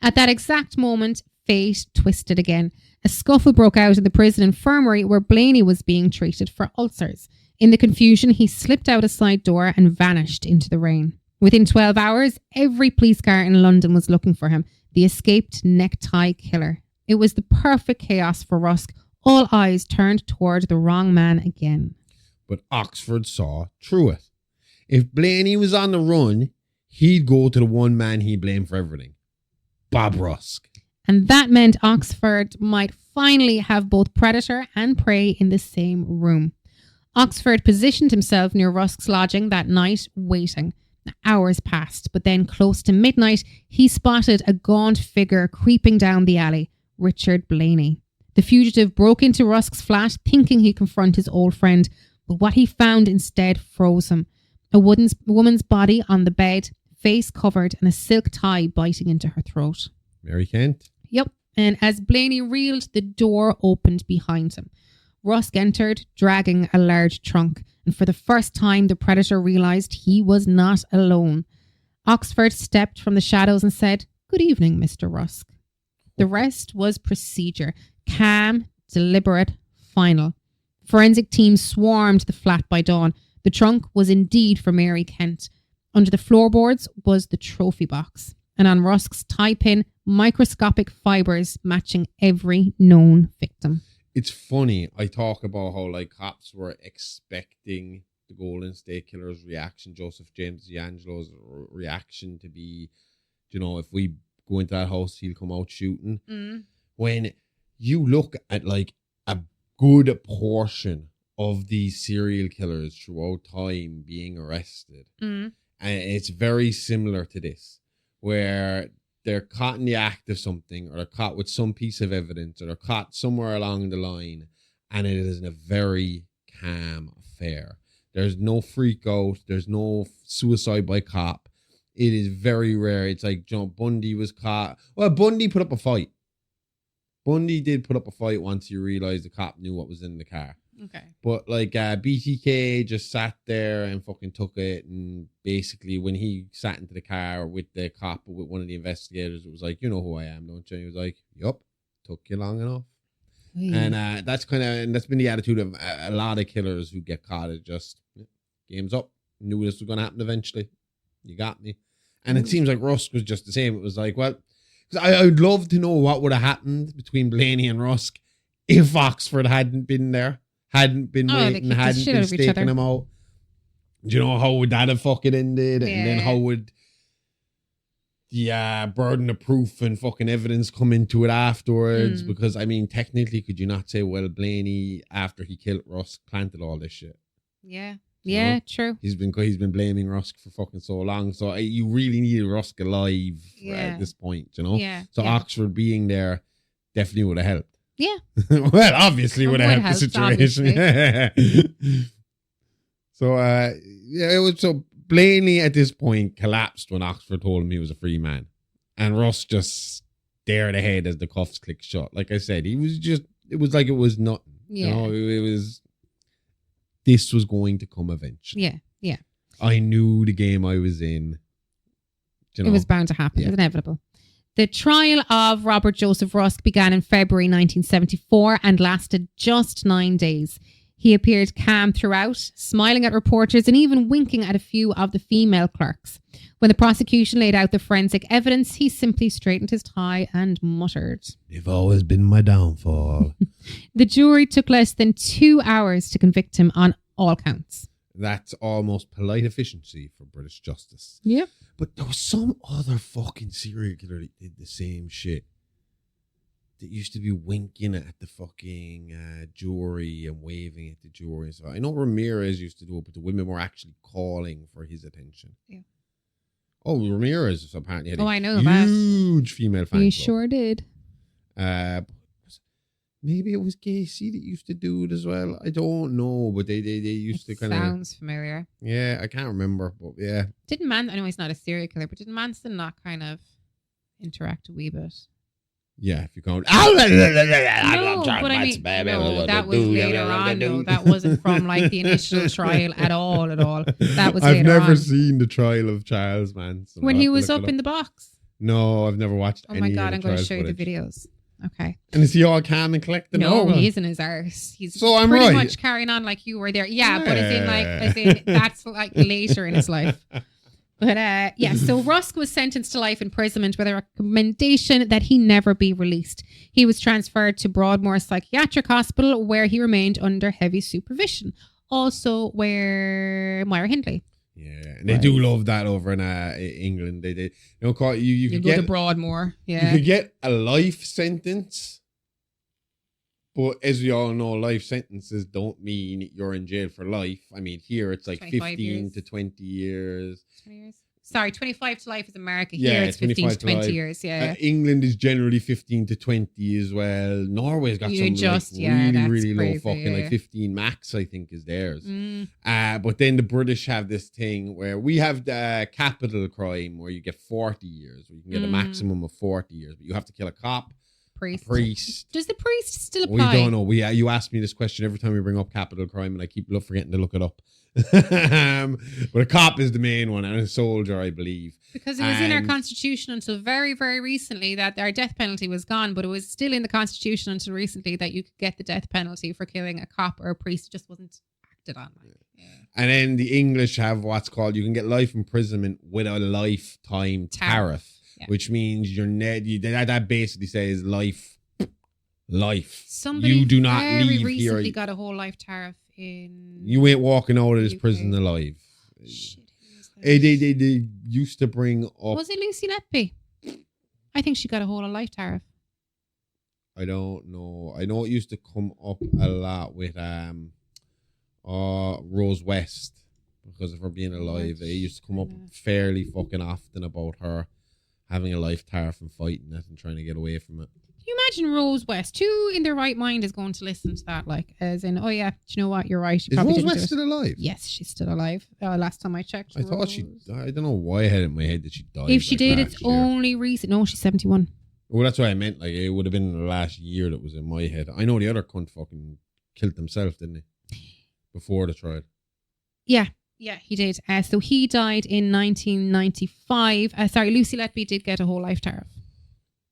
At that exact moment, fate twisted again. A scuffle broke out in the prison infirmary where Blaney was being treated for ulcers. In the confusion, he slipped out a side door and vanished into the rain. Within 12 hours, every police car in London was looking for him, the escaped Necktie Killer. It was the perfect chaos for Rusk. All eyes turned toward the wrong man again. But Oxford saw through it. If Blaney was on the run, he'd go to the one man he blamed for everything. Bob Rusk. And that meant Oxford might finally have both predator and prey in the same room. Oxford positioned himself near Rusk's lodging that night, waiting. Hours passed, but then close to midnight, he spotted a gaunt figure creeping down the alley, Richard Blaney. The fugitive broke into Rusk's flat, thinking he'd confront his old friend, but what he found instead froze him. A woman's body on the bed, face covered, and a silk tie biting into her throat. Mary Kent. Yep. And as Blaney reeled, the door opened behind him. Rusk entered, dragging a large trunk, and for the first time the predator realised he was not alone. Oxford stepped from the shadows and said, "Good evening, Mr. Rusk." The rest was procedure. Calm, deliberate, final. Forensic teams swarmed the flat by dawn. The trunk was indeed for Mary Kent. Under the floorboards was the trophy box, and on Rusk's tie pin, microscopic fibres matching every known victim. It's funny. I talk about how like cops were expecting the Golden State Killer's reaction, Joseph James D'Angelo's reaction to be, you know, if we go into that house, he'll come out shooting. When you look at like a good portion of these serial killers throughout time being arrested, and it's very similar to this, where they're caught in the act of something, or they're caught with some piece of evidence, or they're caught somewhere along the line, and it is a very calm affair. There's no freak out. There's no suicide by cop. It is very rare. It's like John Bundy was caught. Well, Bundy put up a fight. Bundy did put up a fight once he realized the cop knew what was in the car. Okay. But like BTK just sat there and fucking took it, and basically when he sat into the car with the cop, with one of the investigators, it was like, "You know who I am, don't you?" He was like, "Yup, took you long enough." And that's been the attitude of a lot of killers who get caught. It just, game's up. Knew this was going to happen eventually. You got me. And it seems like Rusk was just the same. It was like, well, because I would love to know what would have happened between Blaney and Rusk if Oxford hadn't been there. Hadn't been waiting, hadn't been staking them out. Do you know how would that have fucking ended? Yeah. And then how would the burden of proof and fucking evidence come into it afterwards? Because, I mean, technically, could you not say, well, Blaney, after he killed Rusk, planted all this shit? Yeah. You know? True. He's been blaming Rusk for fucking so long. So you really need Rusk alive at this point, you know? Yeah. So Oxford being there definitely would have helped. Yeah. Well, obviously would have helped the situation. So, it was so Blaney at this point collapsed when Oxford told him he was a free man. And Russ just stared ahead as the cuffs clicked shut. Like I said, it was like it was nothing. Yeah. You know, this was going to come eventually. Yeah. Yeah. I knew the game I was in. You know? It was bound to happen. It was inevitable. The trial of Robert Joseph Rusk began in February 1974 and lasted just 9 days. He appeared calm throughout, smiling at reporters and even winking at a few of the female clerks. When the prosecution laid out the forensic evidence, he simply straightened his tie and muttered, "They've always been my downfall." The jury took less than 2 hours to convict him on all counts. That's almost polite efficiency for British justice. Yep. But there was some other fucking serial killer that did the same shit. That used to be winking at the fucking jury and waving at the jury. So I know Ramirez used to do it, but the women were actually calling for his attention. Yeah. Oh, Ramirez apparently had a huge female fan club. He sure did. Maybe it was Gacy that used to do it as well. I don't know, but they used to kind of... Sounds familiar. Yeah, I can't remember, but yeah. I know he's not a serial killer, but didn't Manson not kind of interact a wee bit? Yeah, if you can't... No, but I mean, no, that was later on, though. That wasn't from like the initial trial at all. That was I've later on. never seen the trial of Charles Manson. When he was up in the box. No, I've never watched any of the Oh my God, I'm going to show you footage. the videos. Okay. And is he all calm and collected? No, normal? he isn't his arse. He's So I'm pretty right. much carrying on like you were there. Yeah, but as in that's like later in his life. But so Rusk was sentenced to life imprisonment with a recommendation that he never be released. He was transferred to Broadmoor Psychiatric Hospital where he remained under heavy supervision. Also where Myra Hindley. Yeah, and they do love that over in England. They you know, you go get to Broadmoor. Yeah. You could get a life sentence, but as we all know, life sentences don't mean you're in jail for life. I mean, here it's like 15 years. to 20 years. 20 years. Sorry, 25 to life is America. Yeah, Here it's 15 to 20 life. years. Yeah. England is generally 15 to 20 as well. Norway's got some really low crazy, fucking yeah. like 15 max, I think, is theirs. But then the British have this thing where we have the capital crime where you get 40 years, where you can get a maximum of 40 years, but you have to kill a cop. Priest. Does the priest still apply? We don't know. You ask me this question every time we bring up capital crime, and I keep forgetting to look it up. But a cop is the main one, and a soldier, I believe. Because it was in our constitution until very, very recently that our death penalty was gone, but it was still in the constitution until recently that you could get the death penalty for killing a cop or a priest. It just wasn't acted on. And then the English have what's called, you can get life imprisonment with a lifetime tariff. Yeah. Which means that basically says life. Somebody you do not very leave recently here. got a whole life tariff in. You ain't walking out of this UK. prison alive. Shit, they used to bring up. Was it Lucy Letby? I think she got a whole life tariff. I don't know. I know it used to come up a lot with Rose West because of her being alive. It used to come up fairly fucking often about her having a life tariff and fighting it and trying to get away from it. Can you imagine Rose West? Who in their right mind is going to listen to that? Like, as in, oh yeah, do you know what? You're right. Is Rose West still alive? Yes, she's still alive. Last time I checked. I thought she died. I don't know why I had it in my head that she died. If she did, it's only recent. No, she's 71. Well, that's what I meant. Like, it would have been the last year that was in my head. I know the other cunt fucking killed himself, didn't he? Before the trial. Yeah, he did. So he died in 1995. Lucy Letby did get a whole life tariff.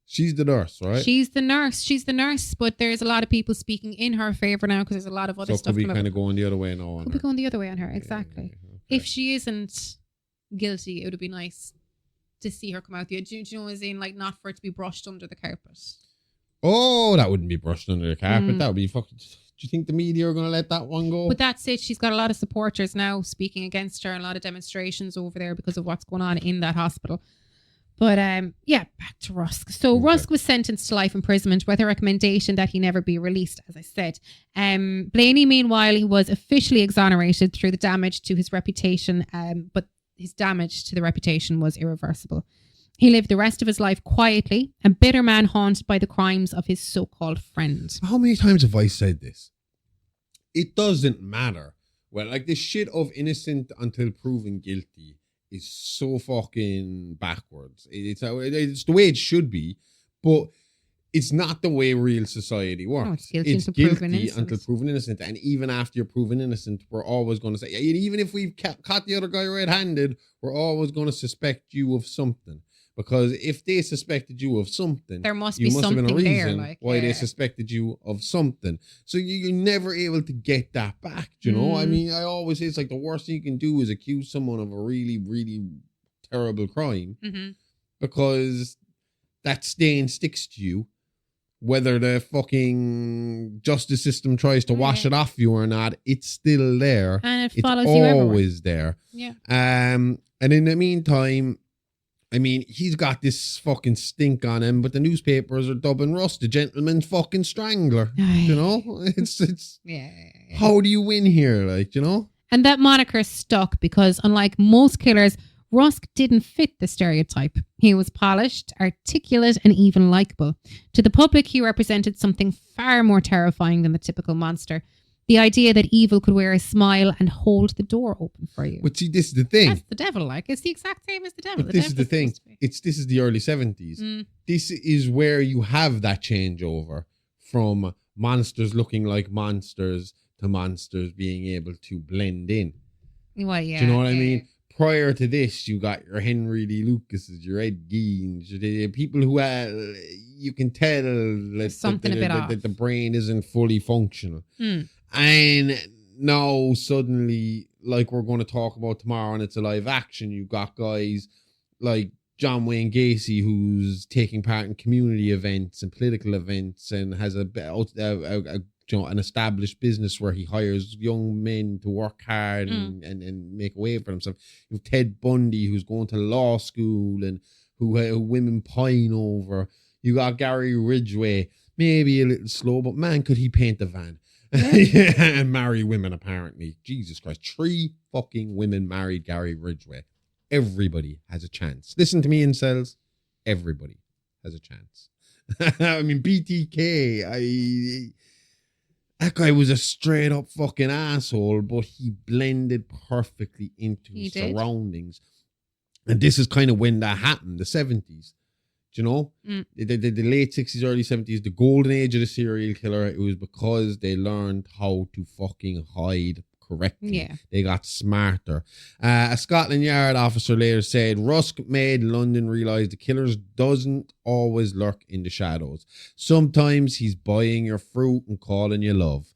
She's the nurse, right? She's the nurse, but there's a lot of people speaking in her favour now because there's a lot of other stuff. So could be kind of going the other way now. Could be going the other way on her, exactly. Yeah, okay. If she isn't guilty, it would be nice to see her come out. Do you know, as in, like, not for it to be brushed under the carpet. Oh, that wouldn't be brushed under the carpet. That would be fucking... Do you think the media are going to let that one go? But that's it. She's got a lot of supporters now speaking against her and a lot of demonstrations over there because of what's going on in that hospital. But back to Rusk. So Rusk was sentenced to life imprisonment with a recommendation that he never be released, as I said. Blaney, meanwhile, he was officially exonerated through the damage to his reputation, but his damage to the reputation was irreversible. He lived the rest of his life quietly, a bitter man haunted by the crimes of his so-called friend. How many times have I said this? It doesn't matter. Well, like, this shit of innocent until proven guilty is so fucking backwards. It's the way it should be, but it's not the way real society works. No, it's guilty until proven innocent. And even after you're proven innocent, we're always going to say, even if we've caught the other guy red-handed, we're always going to suspect you of something. Because if they suspected you of something, there must be something have been a reason there, why they suspected you of something. So you're never able to get that back. Do you know? I mean, I always say it's like the worst thing you can do is accuse someone of a really, really terrible crime because that stain sticks to you. Whether the fucking justice system tries to wash it off you or not, it's still there. And it follows you everywhere. It's always there. Yeah. And in the meantime, I mean, he's got this fucking stink on him, but the newspapers are dubbing Rusk the gentleman's fucking strangler. You know? It's how do you win here? Like, you know? And that moniker stuck because unlike most killers, Rusk didn't fit the stereotype. He was polished, articulate, and even likable. To the public, he represented something far more terrifying than the typical monster. The idea that evil could wear a smile and hold the door open for you. But see, this is the thing. That's the devil, like. It's the exact same as the devil. But this is the thing. This is the early 70s. This is where you have that changeover from monsters looking like monsters to monsters being able to blend in. Well, yeah. Do you know what I mean? prior to this, you got your Henry Lee Lucases, your Ed Geins, the people who you can tell that the brain isn't fully functional. And now suddenly, like we're going to talk about tomorrow, and it's a live action, you got guys like John Wayne Gacy, who's taking part in community events and political events and has an established business where he hires young men to work hard and make a way for himself. You have Ted Bundy, who's going to law school and who women pine over. You got Gary Ridgway, maybe a little slow, but man, could he paint a van. And marry women, apparently. Jesus Christ. 3 fucking women married Gary Ridgway. Everybody has a chance. Listen to me, incels. Everybody has a chance. I mean, BTK, that guy was a straight up fucking asshole, but he blended perfectly into his surroundings. And this is kind of when that happened, the 70s. Do you know? The late 60s, early 70s, the golden age of the serial killer, it was because they learned how to fucking hide correctly. Yeah. They got smarter. A Scotland Yard officer later said, Rusk made London realise the killer doesn't always lurk in the shadows. Sometimes he's buying your fruit and calling you love.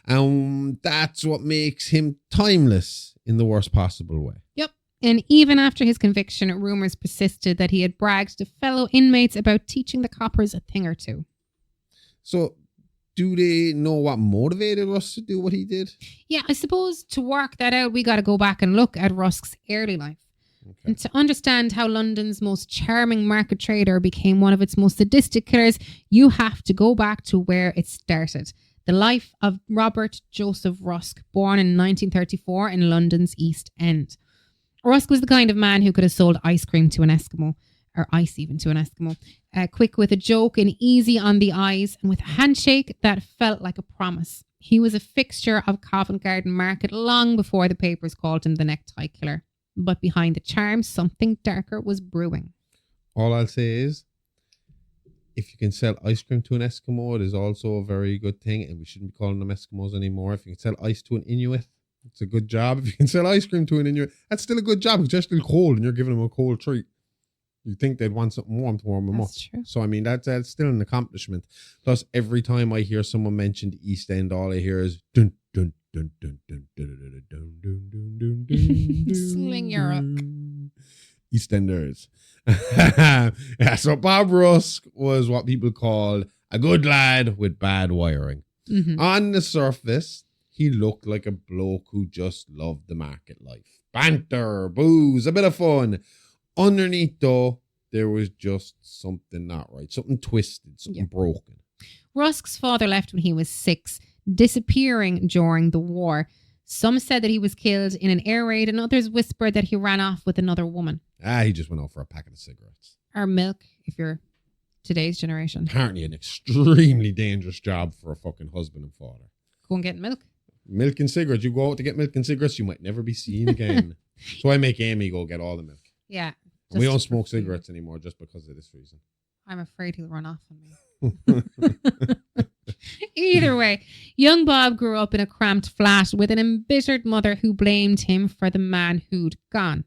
And that's what makes him timeless in the worst possible way. Yep. And even after his conviction, rumours persisted that he had bragged to fellow inmates about teaching the coppers a thing or two. So, do they know what motivated Rusk to do what he did? Yeah, I suppose to work that out, we got to go back and look at Rusk's early life. Okay. And to understand how London's most charming market trader became one of its most sadistic killers, you have to go back to where it started. The life of Robert Joseph Rusk, born in 1934 in London's East End. Rusk was the kind of man who could have sold ice cream to an Eskimo, or ice even to an Eskimo. Quick with a joke and easy on the eyes, and with a handshake that felt like a promise. He was a fixture of Covent Garden Market long before the papers called him the Necktie Killer. But behind the charm, something darker was brewing. All I'll say is, if you can sell ice cream to an Eskimo, it is also a very good thing, and we shouldn't be calling them Eskimos anymore. If you can sell ice to an Inuit, it's a good job. If you can sell ice cream to an Inuit, that's still a good job because they're still cold and you're giving them a cold treat. You think they'd want something warm to warm them up. True. So, I mean, that's still an accomplishment. Plus, every time I hear someone mention the East End, all I hear is dun dun dun dun dun dun dun dun dun dun dun dun. Sling Europe. EastEnders. Yeah, so Bob Rusk was what people call a good lad with bad wiring. Mm-hmm. On the surface, he looked like a bloke who just loved the market life. Banter, booze, a bit of fun. Underneath, though, there was just something not right. Something twisted, something broken. Rusk's father left when he was 6, disappearing during the war. Some said that he was killed in an air raid, and others whispered that he ran off with another woman. He just went out for a packet of cigarettes. Or milk, if you're today's generation. Apparently an extremely dangerous job for a fucking husband and father. Go and get milk. Milk and cigarettes. You go out to get milk and cigarettes, you might never be seen again. So I make Amy go get all the milk. Yeah. We don't smoke cigarettes anymore just because of this reason. I'm afraid he'll run off on me. Either way, young Bob grew up in a cramped flat with an embittered mother who blamed him for the man who'd gone.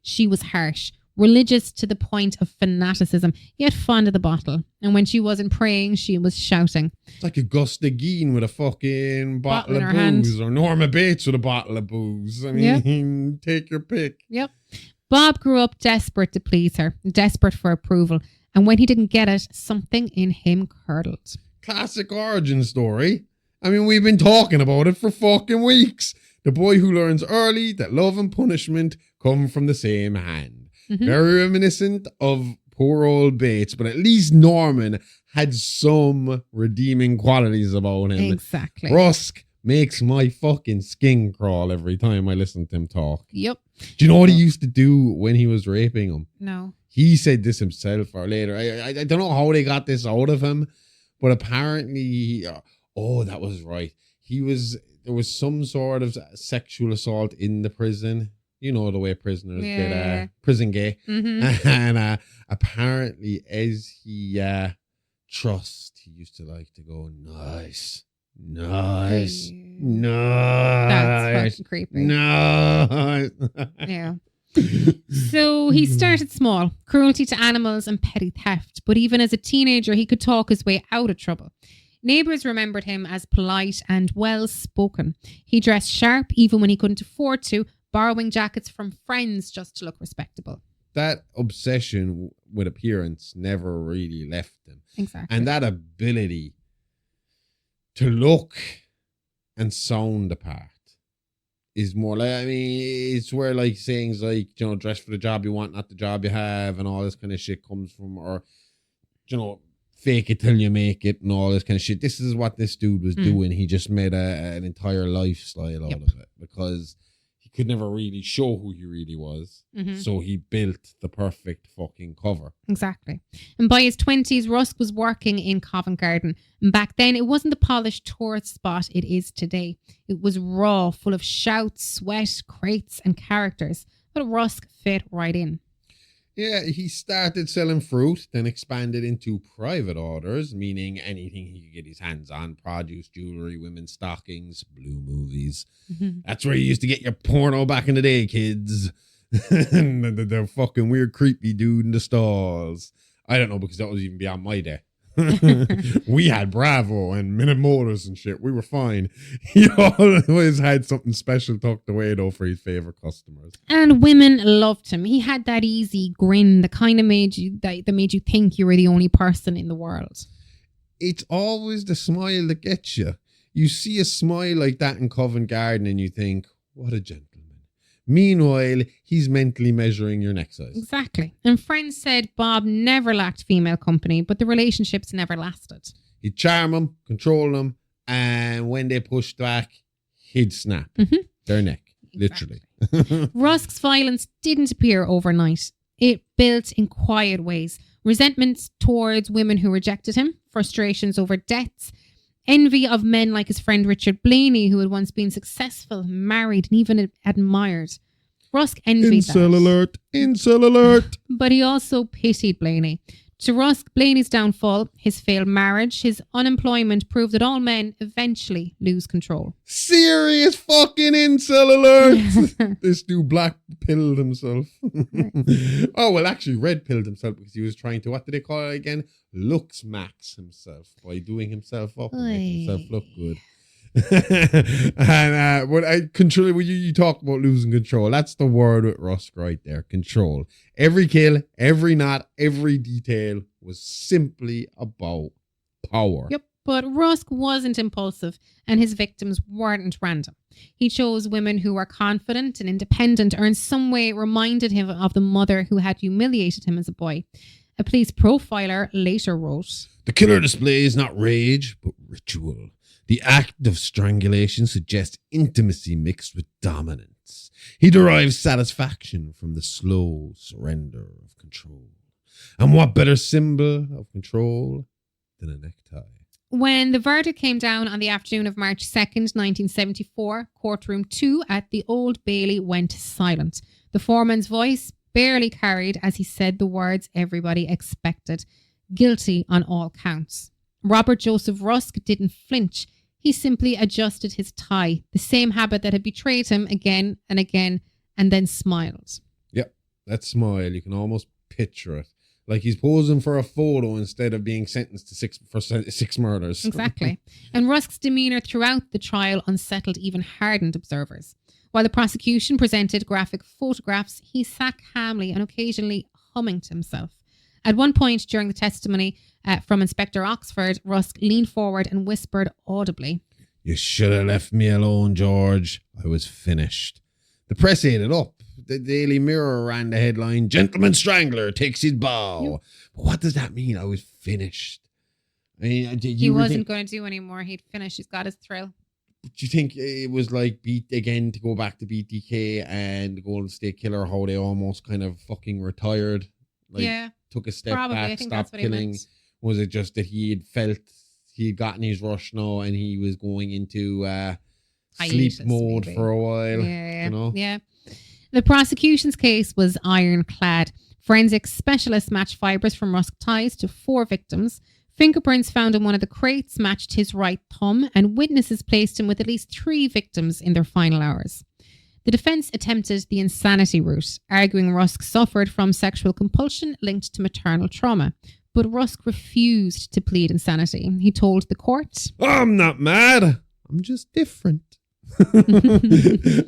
She was harsh, religious to the point of fanaticism, yet fond of the bottle. And when she wasn't praying, she was shouting. It's like Augusta Gein with a fucking bottle of booze, hand. Or Norma Bates with a bottle of booze. I mean, Take your pick. Yep. Bob grew up desperate to please her, desperate for approval. And when he didn't get it, something in him curdled. Classic origin story. I mean, we've been talking about it for fucking weeks. The boy who learns early that love and punishment come from the same hand. Mm-hmm. Very reminiscent of poor old Bates, but at least Norman had some redeeming qualities about him. Exactly. Rusk makes my fucking skin crawl every time I listen to him talk. Yep. Do you know what he used to do when he was raping him? No. He said this himself or later. I don't know how they got this out of him, but apparently, that was right. There was some sort of sexual assault in the prison. You know the way prisoners get prison gay. Mm-hmm. And apparently, as he trussed, he used to like to go, nice. That's fucking creepy. Nice. Yeah. So he started small, cruelty to animals and petty theft. But even as a teenager, he could talk his way out of trouble. Neighbours remembered him as polite and well-spoken. He dressed sharp even when he couldn't afford to, borrowing jackets from friends just to look respectable. That obsession with appearance never really left him. Exactly. And that ability to look and sound the part is more like, I mean, it's where like sayings like, you know, dress for the job you want, not the job you have, and all this kind of shit comes from, or, you know, fake it till you make it and all this kind of shit. This is what this dude was doing. He just made an entire lifestyle out of it because he could never really show who he really was. So he built the perfect fucking cover. Exactly. And by his 20s, Rusk was working in Covent Garden. And back then, it wasn't the polished tourist spot it is today. It was raw, full of shouts, sweat, crates, and characters. But Rusk fit right in. Yeah, he started selling fruit, then expanded into private orders, meaning anything he could get his hands on: produce, jewelry, women's stockings, blue movies. That's where you used to get your porno back in the day, kids. the fucking weird, creepy dude in the stalls. I don't know, because that was even beyond my day. We had Bravo and Minute Motors and shit. We were fine. He always had something special tucked away though for his favorite customers. And women loved him. He had that easy grin, the kind of made you that made you think you were the only person in the world. It's always the smile that gets you. You see a smile like that in Covent Garden and you think, what a gentleman. Meanwhile, he's mentally measuring your neck size. Exactly. And friends said Bob never lacked female company, but the relationships never lasted. He'd charm them, control them, and when they pushed back, he'd snap their neck, literally. Rusk's violence didn't appear overnight. It built in quiet ways. Resentment towards women who rejected him, frustrations over debts, envy of men like his friend Richard Blaney, who had once been successful, married, and even admired. Rusk envied that. Incel alert. But he also pitied Blaney. To Rusk, Blaney's downfall, his failed marriage, his unemployment proved that all men eventually lose control. Serious fucking incel alert. This dude black pilled himself. Oh, well, actually red pilled himself because he was trying to, what did they call it again? Looks max himself by doing himself up and making himself look good. And when I control, when you talk about losing control, that's the word with Rusk right there. Control. Every kill, every knot, every detail was simply about power. Yep. But Rusk wasn't impulsive and his victims weren't random. He chose women who were confident and independent, or in some way reminded him of the mother who had humiliated him as a boy. A police profiler later wrote, "The killer displays not rage, but ritual. The act of strangulation suggests intimacy mixed with dominance. He derives satisfaction from the slow surrender of control. And what better symbol of control than a necktie?" When the verdict came down on the afternoon of March 2nd, 1974, courtroom 2 at the Old Bailey went silent. The foreman's voice barely carried as he said the words everybody expected: guilty on all counts. Robert Joseph Rusk didn't flinch. He simply adjusted his tie, the same habit that had betrayed him again and again, and then smiled. Yep, that smile, you can almost picture it. Like he's posing for a photo instead of being sentenced to six murders. Exactly. And Rusk's demeanour throughout the trial unsettled even hardened observers. While the prosecution presented graphic photographs, he sat calmly and occasionally humming to himself. At one point during the testimony from Inspector Oxford, Rusk leaned forward and whispered audibly, "You should have left me alone, George. I was finished." The press ate it up. The Daily Mirror ran the headline, "Gentleman Strangler takes his bow." Yep. But what does that mean? I was finished. I mean, he wasn't going to do anymore. He'd finished. He's got his thrill. Do you think it was like to go back to BTK and the Golden State Killer, how they almost kind of fucking retired? Like, yeah. Took a step Probably. back, I think stopped that's what killing. Was it just that he had felt he had gotten his rush now and he was going into sleep mode maybe. for a while? Yeah. You know? Yeah. The prosecution's case was ironclad. Forensic specialists matched fibres from Rusk ties to 4 victims. Fingerprints found in one of the crates matched his right thumb, and witnesses placed him with at least 3 victims in their final hours. The defence attempted the insanity route, arguing Rusk suffered from sexual compulsion linked to maternal trauma. But Rusk refused to plead insanity. He told the court, I'm not mad. I'm just different.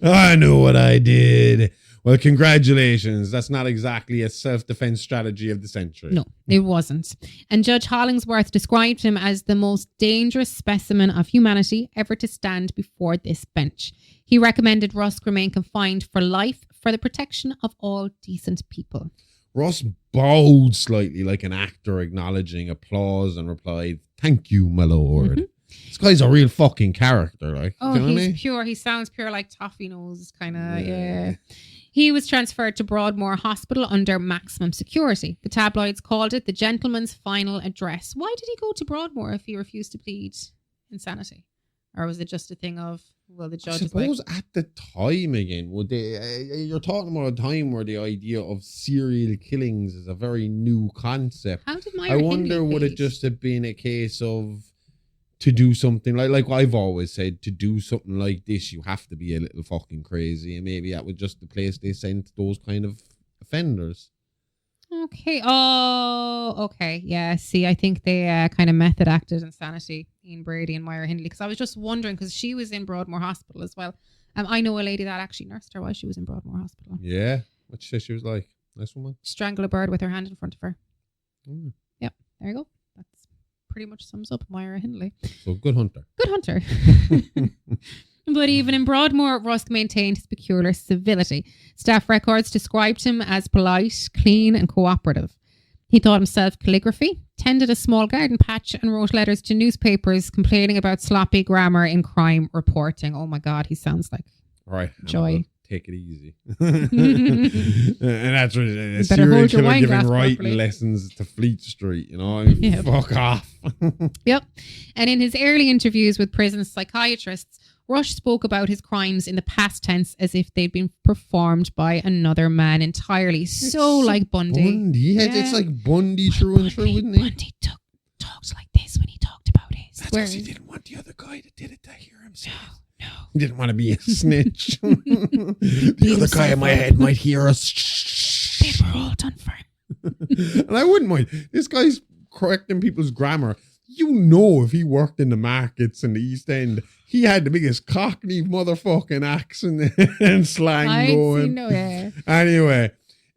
I know what I did. Well, congratulations. That's not exactly a self-defense strategy of the century. No, it wasn't. And Judge Hollingsworth described him as the most dangerous specimen of humanity ever to stand before this bench. He recommended Rusk remain confined for life for the protection of all decent people. Rusk bowed slightly like an actor acknowledging applause and replied, "Thank you, my lord." Mm-hmm. This guy's a real fucking character, like. Oh, he's pure. He sounds pure like Toffee Nose, kind of, yeah. He was transferred to Broadmoor Hospital under maximum security. The tabloids called it the gentleman's final address. Why did he go to Broadmoor if he refused to plead insanity? Or was it just a thing of, well, the judge I suppose at the time again, would they? You're talking about a time where the idea of serial killings is a very new concept. How did I wonder, would it just have been a case of to do something like I've always said, to do something like this, you have to be a little fucking crazy, and maybe that was just the place they sent those kind of offenders. Okay. Oh, okay. Yeah. See, I think they kind of method acted insanity, Ian Brady and Myra Hindley, because I was just wondering, because she was in Broadmoor Hospital as well. I know a lady that actually nursed her while she was in Broadmoor Hospital. Yeah. What she said she was like? Nice woman. Strangle a bird with her hand in front of her. Mm. Yep. There you go. That's pretty much sums up Myra Hindley. So good hunter. Good hunter. But even in Broadmoor, Rusk maintained his peculiar civility. Staff records described him as polite, clean and cooperative. He taught himself calligraphy, tended a small garden patch and wrote letters to newspapers complaining about sloppy grammar in crime reporting. Oh my God, he sounds like joy. Take it easy. And that's what a serial killer giving writing lessons to Fleet Street, you know? Yep. Fuck off. Yep. And in his early interviews with prison psychiatrists, Rush spoke about his crimes in the past tense as if they'd been performed by another man entirely. It's like Bundy. Yeah, it's like Bundy through and through, wouldn't he? Bundy talks like this when he talked about his. That's because he didn't want the other guy that did it to hear him say it. No. He didn't want to be a snitch. The other guy in my head might hear us. They were all done for him. And I wouldn't mind. This guy's correcting people's grammar. You know, if he worked in the markets in the East End, he had the biggest Cockney motherfucking accent and slang going. Anyway,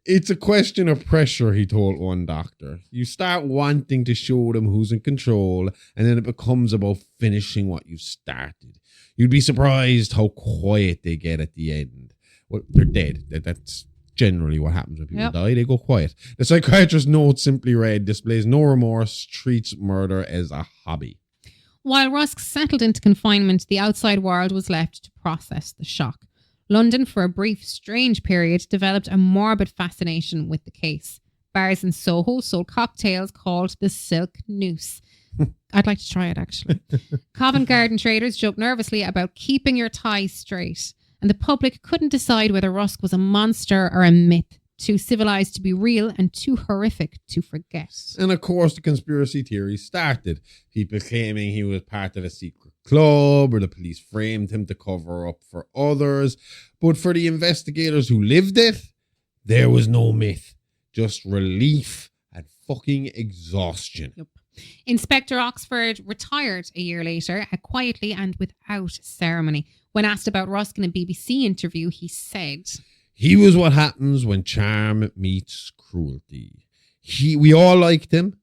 it's a question of pressure, he told one doctor. You start wanting to show them who's in control, and then it becomes about finishing what you started. You'd be surprised how quiet they get at the end. Well, they're dead. That's generally what happens when people die. They go quiet. The psychiatrist's note simply read, displays no remorse, treats murder as a hobby. While Rusk settled into confinement, the outside world was left to process the shock. London, for a brief, strange period, developed a morbid fascination with the case. Bars in Soho sold cocktails called the Silk Noose. I'd like to try it, actually. Covent Garden traders joked nervously about keeping your tie straight. And the public couldn't decide whether Rusk was a monster or a myth, too civilized to be real and too horrific to forget. And of course, the conspiracy theory started. People claiming he was part of a secret club, or the police framed him to cover up for others. But for the investigators who lived it, there was no myth, just relief and fucking exhaustion. Yep. Inspector Oxford retired a year later, quietly and without ceremony. When asked about Rusk in a BBC interview, he said, "He was what happens when charm meets cruelty. We all liked him.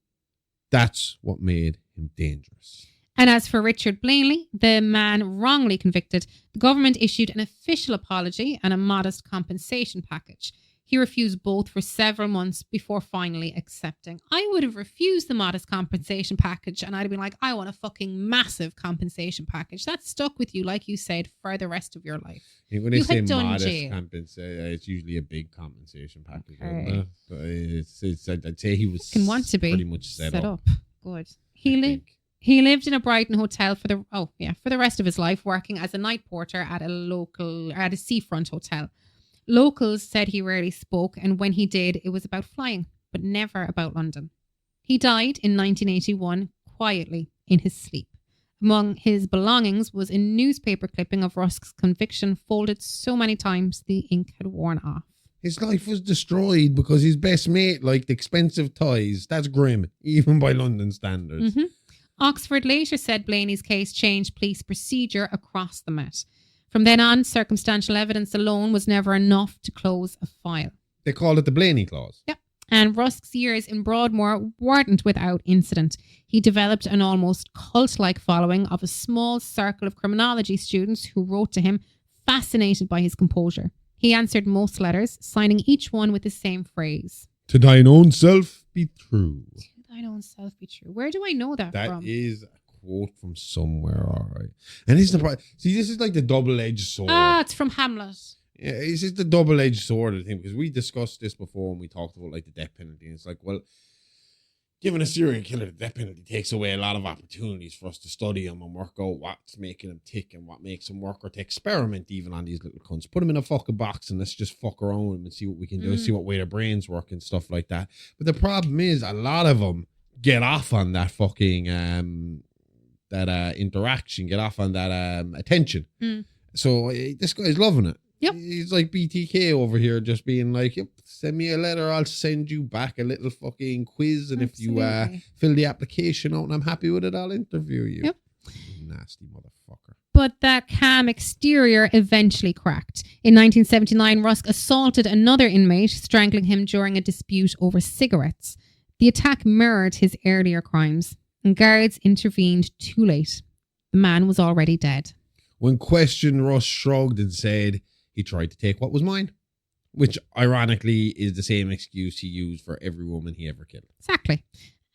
That's what made him dangerous." And as for Richard Blaney, the man wrongly convicted, the government issued an official apology and a modest compensation package. He refused both for several months before finally accepting. I would have refused the modest compensation package, and I'd have been like, I want a fucking massive compensation package. That's stuck with you, like you said, for the rest of your life. When they say modest compensation, it's usually a big compensation package. Okay. But I'd say he was pretty much set up. Good. He lived in a Brighton hotel for the rest of his life, working as a night porter at a seafront hotel. Locals said he rarely spoke, and when he did, it was about flying, but never about London. He died in 1981, quietly, in his sleep. Among his belongings was a newspaper clipping of Rusk's conviction folded so many times the ink had worn off. His life was destroyed because his best mate liked expensive toys. That's grim, even by London standards. Mm-hmm. Oxford later said Blaney's case changed police procedure across the Met. From then on, circumstantial evidence alone was never enough to close a file. They called it the Blaney Clause. Yep. And Rusk's years in Broadmoor weren't without incident. He developed an almost cult-like following of a small circle of criminology students who wrote to him, fascinated by his composure. He answered most letters, signing each one with the same phrase. To thine own self be true. To thine own self be true. Where do I know that from? That is a quote from somewhere, all right. And this is this is like the double-edged sword. Ah, it's from Hamlet. Yeah, it's just the double-edged sword of the thing, because we discussed this before when we talked about like the death penalty. And it's like, well, giving a serial killer the death penalty takes away a lot of opportunities for us to study them and work out what's making them tick and what makes them work, or to experiment even on these little cunts. Put them in a fucking box and let's just fuck around with them and see what we can do, see what way their brains work and stuff like that. But the problem is, a lot of them get off on that fucking interaction, get off on that attention. So this guy's loving it. Yep. He's like BTK over here, just being like, yep, send me a letter, I'll send you back a little fucking quiz, and Absolutely. if you fill the application out and I'm happy with it, I'll interview you. Yep. Nasty motherfucker. But that calm exterior eventually cracked. In 1979, Rusk assaulted another inmate, strangling him during a dispute over cigarettes. The attack mirrored his earlier crimes, and guards intervened too late. The man was already dead. When questioned, Russ shrugged and said he tried to take what was mine, which ironically is the same excuse he used for every woman he ever killed. Exactly.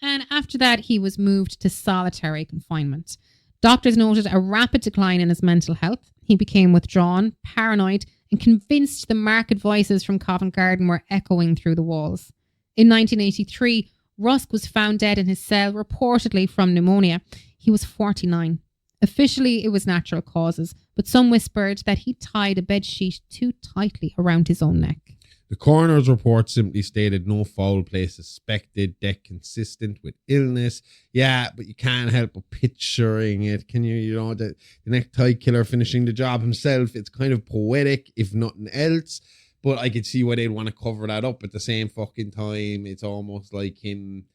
And after that, he was moved to solitary confinement. Doctors noted a rapid decline in his mental health. He became withdrawn, paranoid, and convinced the market voices from Covent Garden were echoing through the walls. In 1983, Rusk was found dead in his cell, reportedly from pneumonia. He was 49. Officially, it was natural causes, but some whispered that he tied a bedsheet too tightly around his own neck. The coroner's report simply stated no foul play suspected, death consistent with illness. Yeah, but you can't help but picturing it. Can you, the necktie killer finishing the job himself. It's kind of poetic, if nothing else. But I could see why they'd want to cover that up at the same fucking time. It's almost like him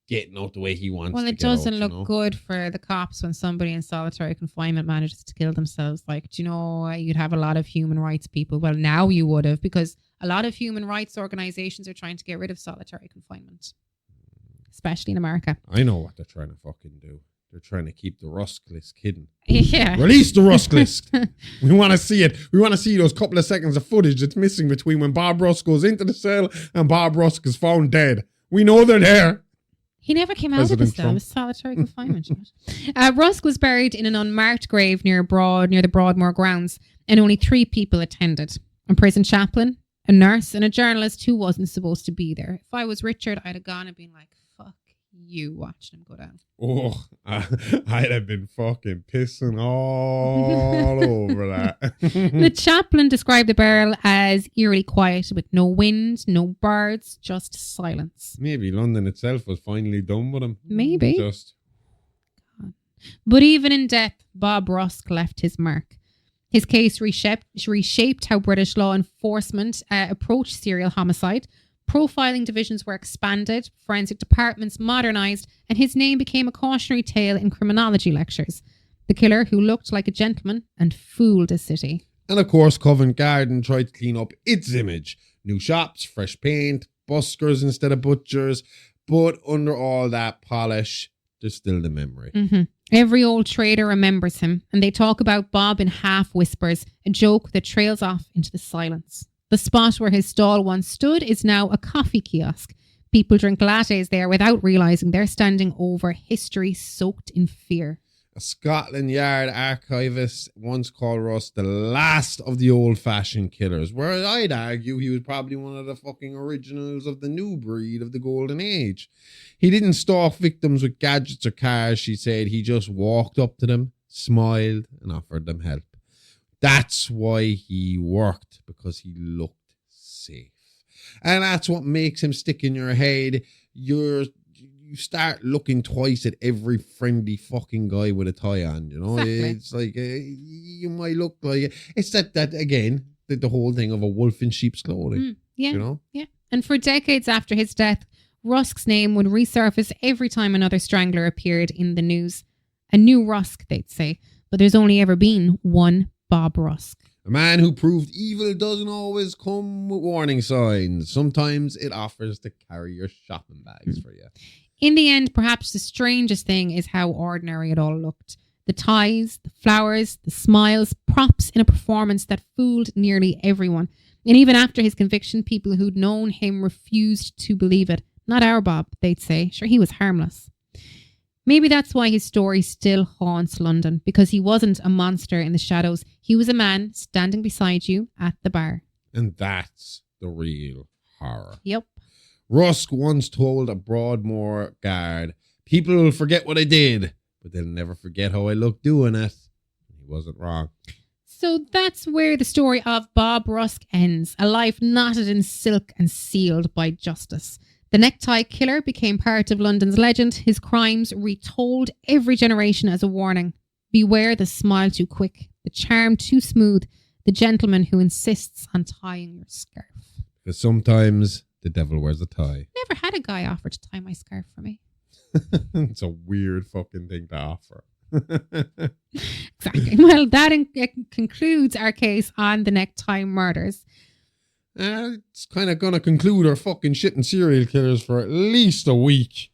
getting out the way he wants. Well, to it get doesn't out, look good for the cops when somebody in solitary confinement manages to kill themselves. Like, do you know, you'd have a lot of human rights people. Well, now you would have, because a lot of human rights organizations are trying to get rid of solitary confinement, especially in America. I know what they're trying to fucking do. They're trying to keep the Rusk list hidden. Yeah. Release the Rusk list. We want to see it. We want to see those couple of seconds of footage that's missing between when Bob Rusk goes into the cell and Bob Rusk is found dead. We know they're there. He never came out of the cell. It was solitary confinement. Rusk was buried in an unmarked grave near the Broadmoor grounds, and only 3 people attended. A prison chaplain, a nurse, and a journalist who wasn't supposed to be there. If I was Richard, I'd have gone and been like, fuck you, watching him go down. Oh, I'd have been fucking pissing all over that. The chaplain described the burial as eerily quiet, with no wind, no birds, just silence. Maybe London itself was finally done with him. Maybe. Just. But even in death, Bob Rusk left his mark. His case reshaped how British law enforcement approached serial homicide. Profiling divisions were expanded, forensic departments modernised, and his name became a cautionary tale in criminology lectures. The killer who looked like a gentleman and fooled a city. And of course, Covent Garden tried to clean up its image. New shops, fresh paint, buskers instead of butchers. But under all that polish, there's still the memory. Mm-hmm. Every old trader remembers him, and they talk about Bob in half whispers, a joke that trails off into the silence. The spot where his stall once stood is now a coffee kiosk. People drink lattes there without realising they're standing over history soaked in fear. A Scotland Yard archivist once called Russ the last of the old-fashioned killers, whereas I'd argue he was probably one of the fucking originals of the new breed of the golden age. He didn't stalk victims with gadgets or cars, she said. He just walked up to them, smiled, and offered them help. That's why he worked, because he looked safe. And that's what makes him stick in your head. You you start looking twice at every friendly fucking guy with a tie on, you know? Exactly. It's like, you might look like, it's that again, the whole thing of a wolf in sheep's clothing, Yeah. you know? Yeah. And for decades after his death, Rusk's name would resurface every time another strangler appeared in the news. A new Rusk, they'd say. But there's only ever been one Bob Rusk. A man who proved evil doesn't always come with warning signs. Sometimes it offers to carry your shopping bags for you. In the end, perhaps the strangest thing is how ordinary it all looked. The ties, the flowers, the smiles, props in a performance that fooled nearly everyone. And even after his conviction, people who'd known him refused to believe it. Not our Bob, they'd say. Sure, he was harmless. Maybe that's why his story still haunts London, because he wasn't a monster in the shadows. He was a man standing beside you at the bar. And that's the real horror. Yep. Rusk once told a Broadmoor guard, "People will forget what I did, but they'll never forget how I looked doing it." He wasn't wrong. So that's where the story of Bob Rusk ends. A life knotted in silk and sealed by justice. The Necktie Killer became part of London's legend, his crimes retold every generation as a warning. Beware the smile too quick, the charm too smooth, the gentleman who insists on tying your scarf. Because sometimes the devil wears a tie. Never had a guy offer to tie my scarf for me. It's a weird fucking thing to offer. Exactly. Well, that concludes our case on the necktie murders. It's kind of going to conclude our fucking shitting serial killers for at least a week.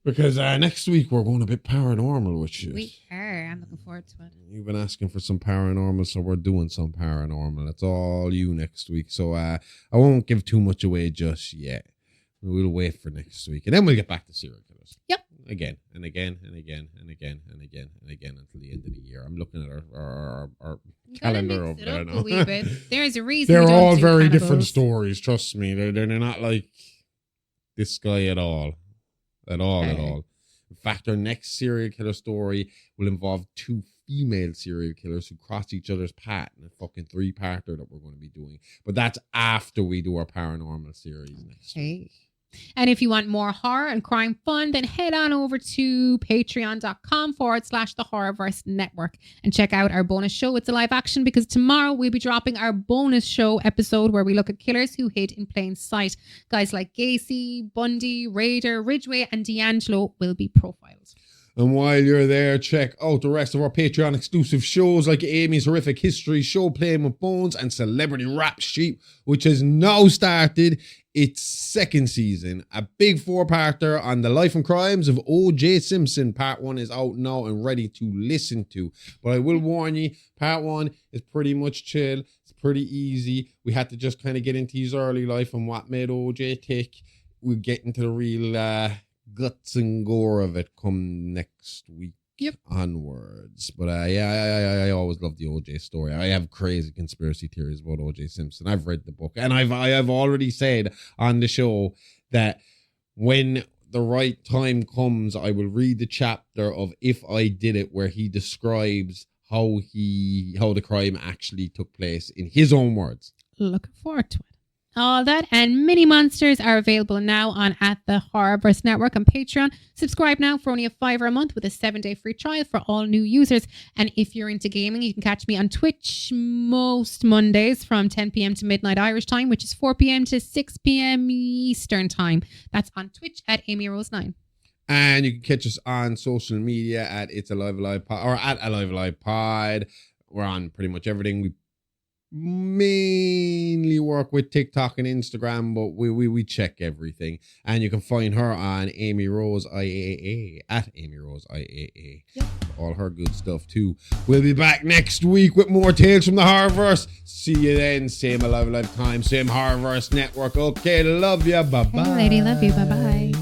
Because next week we're going a bit paranormal with you. We are. I'm looking forward to it. You've been asking for some paranormal, so we're doing some paranormal. It's all you next week. So I won't give too much away just yet. We'll wait for next week. And then we'll get back to serial killers. Yep. Again and again and again and again and again and again until the end of the year. I'm looking at our calendar over there now. A wee bit. There's a reason. They're we don't all do very cannibals. different stories, trust me. They're not like this guy at all. At all. In fact, our next serial killer story will involve two female serial killers who cross each other's path in a fucking 3-parter that we're going to be doing. But that's after we do our paranormal series next week. And if you want more horror and crime fun, then head on over to patreon.com/the Horrorverse Network and check out our bonus show. It's a live action because tomorrow we'll be dropping our bonus show episode where we look at killers who hid in plain sight. Guys like Gacy, Bundy, Raider, Ridgway, and D'Angelo will be profiled. And while you're there, check out the rest of our Patreon exclusive shows like Amy's Horrific History Show, Playing with Bones, and Celebrity Rap Sheet, which has now started its second season. A big 4-parter on the life and crimes of O.J. Simpson. Part 1 is out now and ready to listen to. But I will warn you, part 1 is pretty much chill. It's pretty easy. We had to just kind of get into his early life and what made O.J. tick. We'll get into the real guts and gore of it come next week onwards. But I always love the OJ story. I have crazy conspiracy theories about OJ Simpson. I've read the book, and I've already said on the show that when the right time comes, I will read the chapter of If I Did It, where he describes how the crime actually took place in his own words. Looking forward to it. All that and mini monsters are available now on at the Horrorverse Network on Patreon. Subscribe now for only $5 a month with a 7-day free trial for all new users. And if you're into gaming, you can catch me on Twitch most Mondays from 10 p.m. to midnight Irish time, which is 4 p.m. to 6 p.m. Eastern time. That's on Twitch at AmyRose9. And you can catch us on social media at It's Alive Alive Pod or at Alive Alive Pod. We're on pretty much everything. We mainly work with TikTok and Instagram, but we check everything. And you can find her on Amy Rose IAA at Amy Rose IAA. Yep. All her good stuff too. We'll be back next week with more tales from the Horrorverse. See you then. Same Alive Alive time, same Horrorverse network. Okay, love ya. Bye bye. Hey, lady, love you. Bye bye.